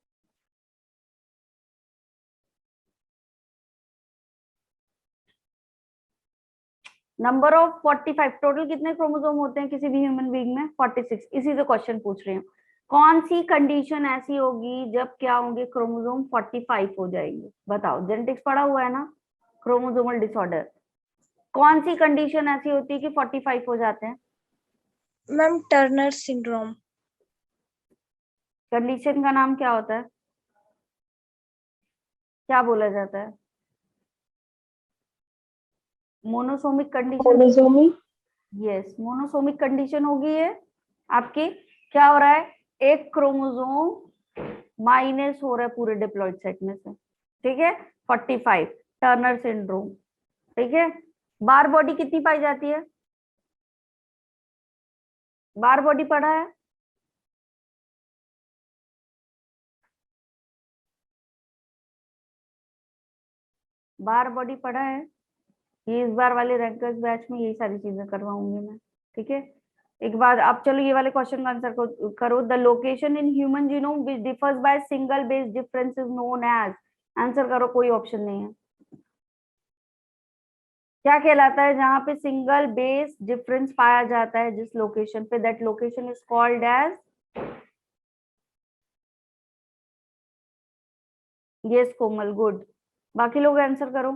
Speaker 1: नंबर ऑफ 45, टोटल कितने क्रोमोसोम होते हैं किसी भी ह्यूमन बीइंग में? 46। इसी से क्वेश्चन पूछ रही हूँ, कौन सी कंडीशन ऐसी होगी जब क्या होंगे, क्रोमोसोम 45 हो जाएंगे? बताओ, जेनेटिक्स पढ़ा हुआ है ना, क्रोमोसोमल डिसऑर्डर। कौन सी कंडीशन ऐसी होती है कि 45 हो जाते हैं?
Speaker 2: Ma'am Turner syndrome.
Speaker 1: कंडीशन का नाम क्या होता है, क्या बोला जाता है? Monosomic condition.
Speaker 4: Monosomy.
Speaker 1: Yes, monosomic condition होगी ये आपकी। क्या हो रहा है, एक क्रोमोसोम माइनस हो रहा है पूरे डिप्लॉइड सेट में से, ठीक है? 45, टर्नर सिंड्रोम, ठीक है? बार बॉडी कितनी पाई जाती है? बार बॉडी पढ़ा है? बार बॉडी पढ़ा है? ये इस बार वाले रैंकर्स बैच में यही सारी चीजें करवाऊंगी मैं, ठीक है? एक बार आप चलो ये वाले क्वेश्चन का आंसर करो। The location in human genome which differs by single base difference is known as. Answer करो, कोई ऑप्शन नहीं है। क्या कहलाता है जहां पे सिंगल बेस डिफरेंस पाया जाता है, जिस लोकेशन पे, that location is called as. Yes Komal, good. बाकी लोग आंसर करो।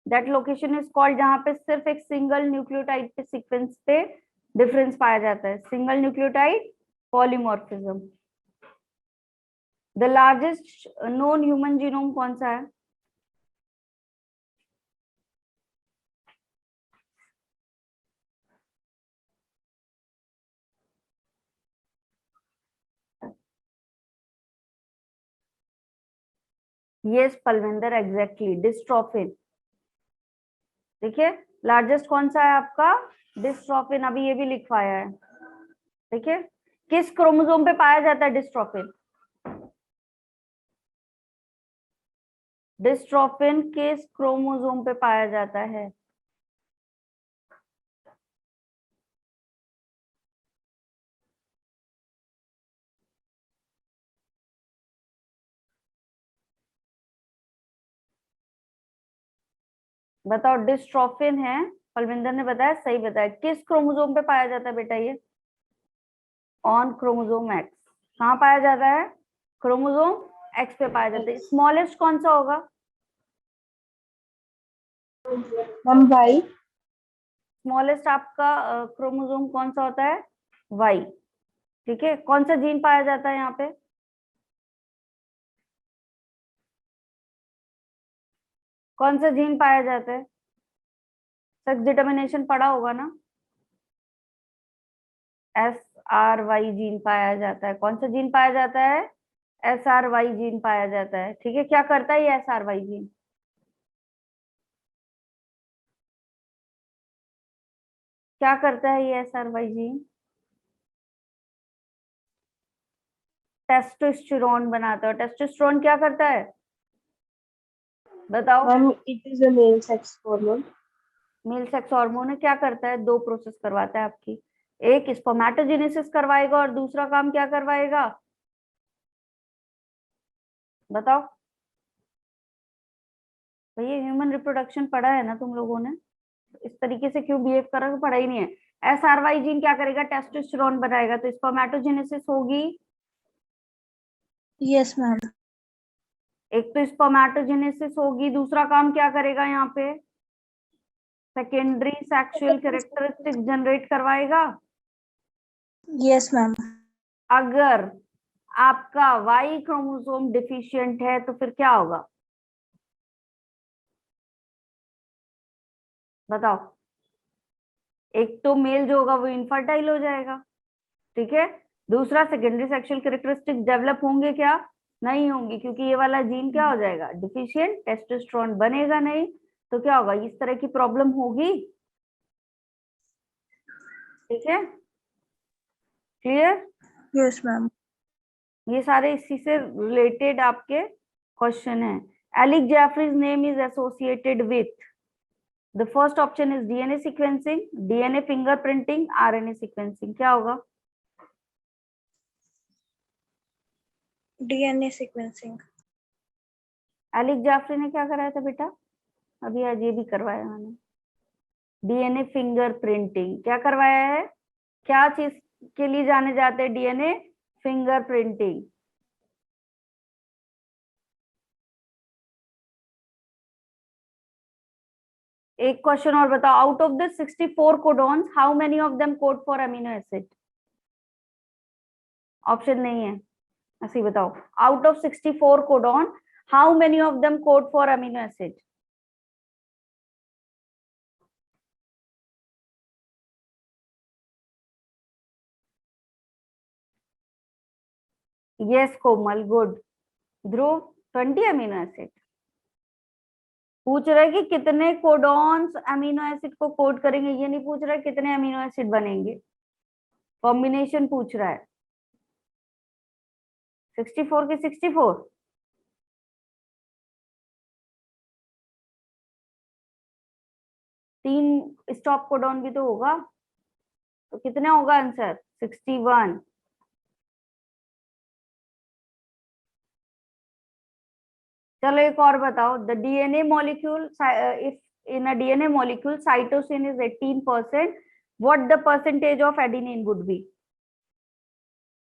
Speaker 1: दैट लोकेशन इज कॉल्ड, जहां पे सिर्फ एक सिंगल न्यूक्लियोटाइड पे सीक्वेंस पे डिफरेंस पाया जाता है, single nucleotide polymorphism. The largest known human genome कौन सा है? Yes Palvinder, exactly, dystrophin. ठीक है, लार्जेस्ट कौन सा है आपका? डिस्ट्रोफिन, अभी ये भी लिखवाया है, ठीक है? किस क्रोमोसोम पे पाया जाता है डिस्ट्रोफिन? डिस्ट्रोफिन किस क्रोमोसोम पे पाया जाता है? बताओ, डिस्ट्रोफिन है, पलविंदर ने बताया, सही बताया। किस क्रोमोसोम पे पाया जाता है बेटा ये? On chromosome x. कहाँ पाया जाता है? क्रोमोसोम एक्स पे पाया जाता है। स्मॉलेस्ट कौन सा होगा?
Speaker 4: Ma'am, Y.
Speaker 1: स्मॉलेस्ट आपका क्रोमोसोम कौन सा होता है? वाई। ठीक है, कौन सा जीन पाया जाता है यहाँ पे? कौन सा जीन पाया जाता है? सेक्स डिटर्मिनेशन पढ़ा होगा ना? SRY जीन पाया जाता है। कौन सा जीन पाया जाता है? SRY जीन पाया जाता है, ठीक है? क्या करता है ये SRY जीन? क्या करता है ये SRY जीन? टेस्टोस्टेरोन बनाता है। टेस्टोस्टेरोन क्या करता है बताओ?
Speaker 4: Ma'am it is a male sex hormone.
Speaker 1: Male sex hormone है, क्या करता है? दो प्रोसेस करवाता है आपकी, एक स्पर्मेटोजेनेसिस करवाएगा और दूसरा काम क्या करवाएगा बताओ? भैया ह्यूमन रिप्रोडक्शन पढ़ा है ना तुम लोगों ने, इस तरीके से क्यों बिहेव कर रहे हो? पढ़ा ही नहीं है। SRY जीन क्या करेगा? टेस्टोस्टेरोन बनाएगा, तो स्पर्मेटोजेनेसिस होगी।
Speaker 2: Yes ma'am.
Speaker 1: एक तो स्पर्मेटोजेनेसिस होगी, दूसरा काम क्या करेगा यहाँ पे? सेकेंडरी सेक्सुअल कैरेक्टरिस्टिक जनरेट करवाएगा।
Speaker 2: Yes ma'am.
Speaker 1: अगर आपका Y क्रोमोसोम डिफिशिएंट है तो फिर क्या होगा बताओ? एक तो मेल जो होगा वो इनफर्टाइल हो जाएगा, ठीक है। दूसरा सेकेंडरी सेक्सुअल कैरेक्टरिस्टिक डेवलप होंगे क्या? नहीं होंगे, क्योंकि ये वाला जीन क्या हो जाएगा? डिफिशिएंट, टेस्टोस्टेरोन बनेगा नहीं, तो क्या होगा? इस तरह की प्रॉब्लम होगी, ठीक है, क्लियर?
Speaker 2: Yes ma'am.
Speaker 1: ये सारे इसी से रिलेटेड आपके क्वेश्चन है। Alec Jeffreys name is associated with, the first option is DNA sequencing, DNA fingerprinting, RNA sequencing. क्या होगा?
Speaker 2: DNA sequencing.
Speaker 1: एलिक जाफरी ने क्या कराया था बेटा? अभी आज ये भी करवाया मैंने, DNA फिंगरप्रिंटिंग। क्या करवाया है? क्या चीज के लिए जाने जाते हैं DNA फिंगरप्रिंटिंग? एक क्वेश्चन और बताओ, out of the 64 codons how many of them code for amino acid? Option नहीं है, ऐसे ही बताओ। Out of 64 codon how many of them code for amino acid? Yes Komal, good. Dhruv, 20 amino acid पूछ रहा है कि कितने कोडॉन्स अमीनो एसिड को कोड करेंगे, ये नहीं पूछ रहा है कितने अमीनो एसिड बनेंगे, कॉम्बिनेशन पूछ रहा है। 64 के 64, तीन स्टॉप कोडॉन भी तो होगा, तो कितने होगा आंसर? 61। चलो एक और बताओ, the DNA molecule, if in a DNA molecule cytosine is 18%, what the percentage of adenine would be?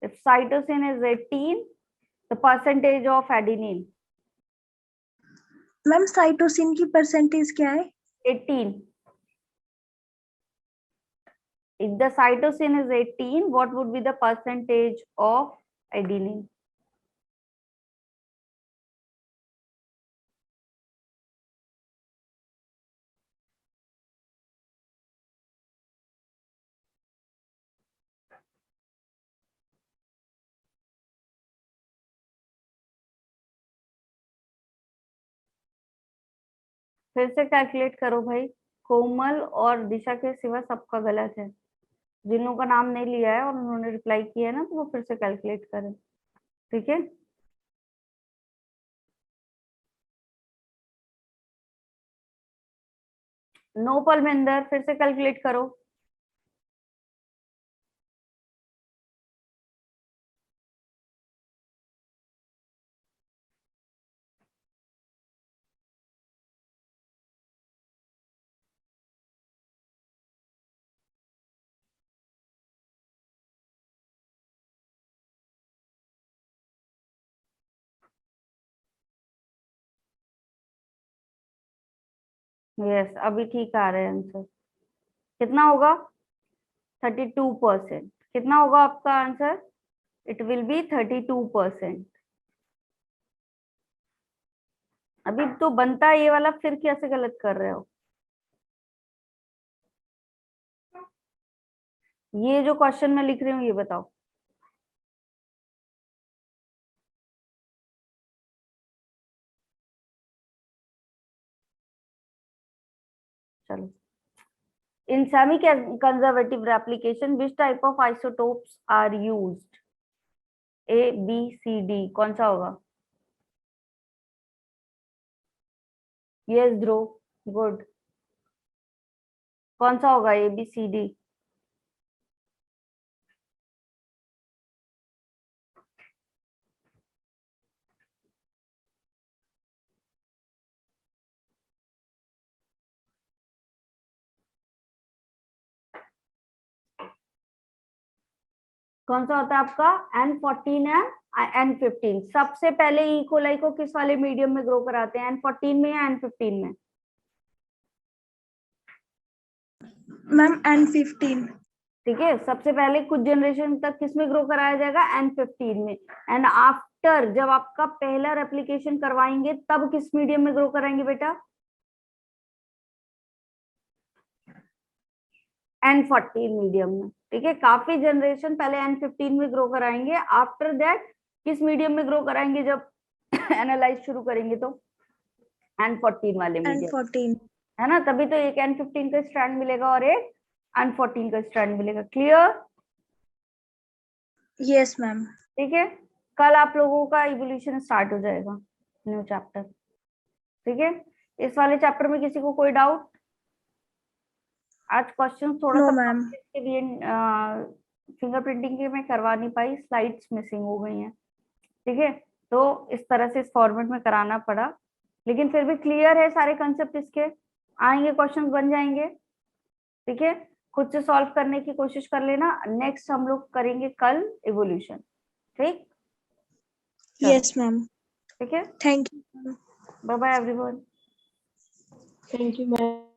Speaker 1: If cytosine is 18, the percentage of adenine?
Speaker 2: Ma'am cytosine की परसेंटेज क्या है?
Speaker 1: 18. If the cytosine is 18, what would be the percentage of adenine? फिर से कैलकुलेट करो भाई, कोमल और दिशा के सिवा सबका गलत है। जिन लोगों का नाम नहीं लिया है और उन्होंने रिप्लाई किया है ना, तो वो फिर से कैलकुलेट करें, ठीक है। नो पलमेंदर, फिर से कैलकुलेट करो। यस, अभी ठीक आ रहे हैं आंसर। कितना होगा? 32%। कितना होगा आपका आंसर? It will be 32%। अभी तो बनता है ये वाला, फिर कैसे गलत कर रहे हो? ये जो क्वेश्चन मैं लिख रही हूँ ये बताओ। चलो In semi-conservative replication, which type of isotopes are used? A, B, C, D. कौन सा होगा? Yes, Dhruv. Good. कौन सा होगा? A, B, C, D. कौन सा होता है आपका? N14 है, N15। सबसे पहले ई कोलाई को किस वाले मीडियम में ग्रो कराते हैं? N14 में या N15 में?
Speaker 2: Ma'am N15।
Speaker 1: ठीक है, सबसे पहले कुछ जनरेशन तक किस में ग्रो कराया जाएगा? N15 में। एंड आफ्टर जब आपका पहला रेप्लिकेशन करवाएंगे तब किस मीडियम में ग्रो कराएंगे बेटा? N14 मीडियम में। ठीक है, काफी जनरेशन पहले N15 में ग्रो कराएंगे, आफ्टर दैट किस मीडियम में ग्रो कराएंगे जब एनालाइज शुरू करेंगे? तो N14 वाले मीडियम,
Speaker 2: N14।
Speaker 1: है ना? तभी तो एक N15 का स्ट्रैंड मिलेगा और एक N14 का स्ट्रैंड मिलेगा। क्लियर?
Speaker 2: Yes ma'am.
Speaker 1: ठीक है, कल आप लोगों का इवोल्यूशन स्टार्ट हो जाएगा, न्यू चैप्टर। ठीक है, इस वाले चैप्टर में किसी को कोई डाउट? आज क्वेश्चन थोड़ा
Speaker 2: नो
Speaker 1: सा
Speaker 2: मैम।
Speaker 1: के लिए फिंगरप्रिंटिंग के मैं करवा नहीं पाई, स्लाइड्स मिसिंग हो गई हैं। ठीक है, तो इस तरह से इस फॉर्मेट में कराना पड़ा, लेकिन फिर भी क्लियर है सारे कंसेप्ट इसके, आएंगे क्वेश्चंस बन जाएंगे। ठीक है, खुद से सॉल्व करने की कोशिश कर लेना। नेक्स्ट हम लोग करेंगे कल इवोल्यूशन। ठीक,
Speaker 2: यस मैम।
Speaker 1: ठीक है,
Speaker 2: thank you.
Speaker 1: Bye bye everyone.
Speaker 4: Thank you, ma'am.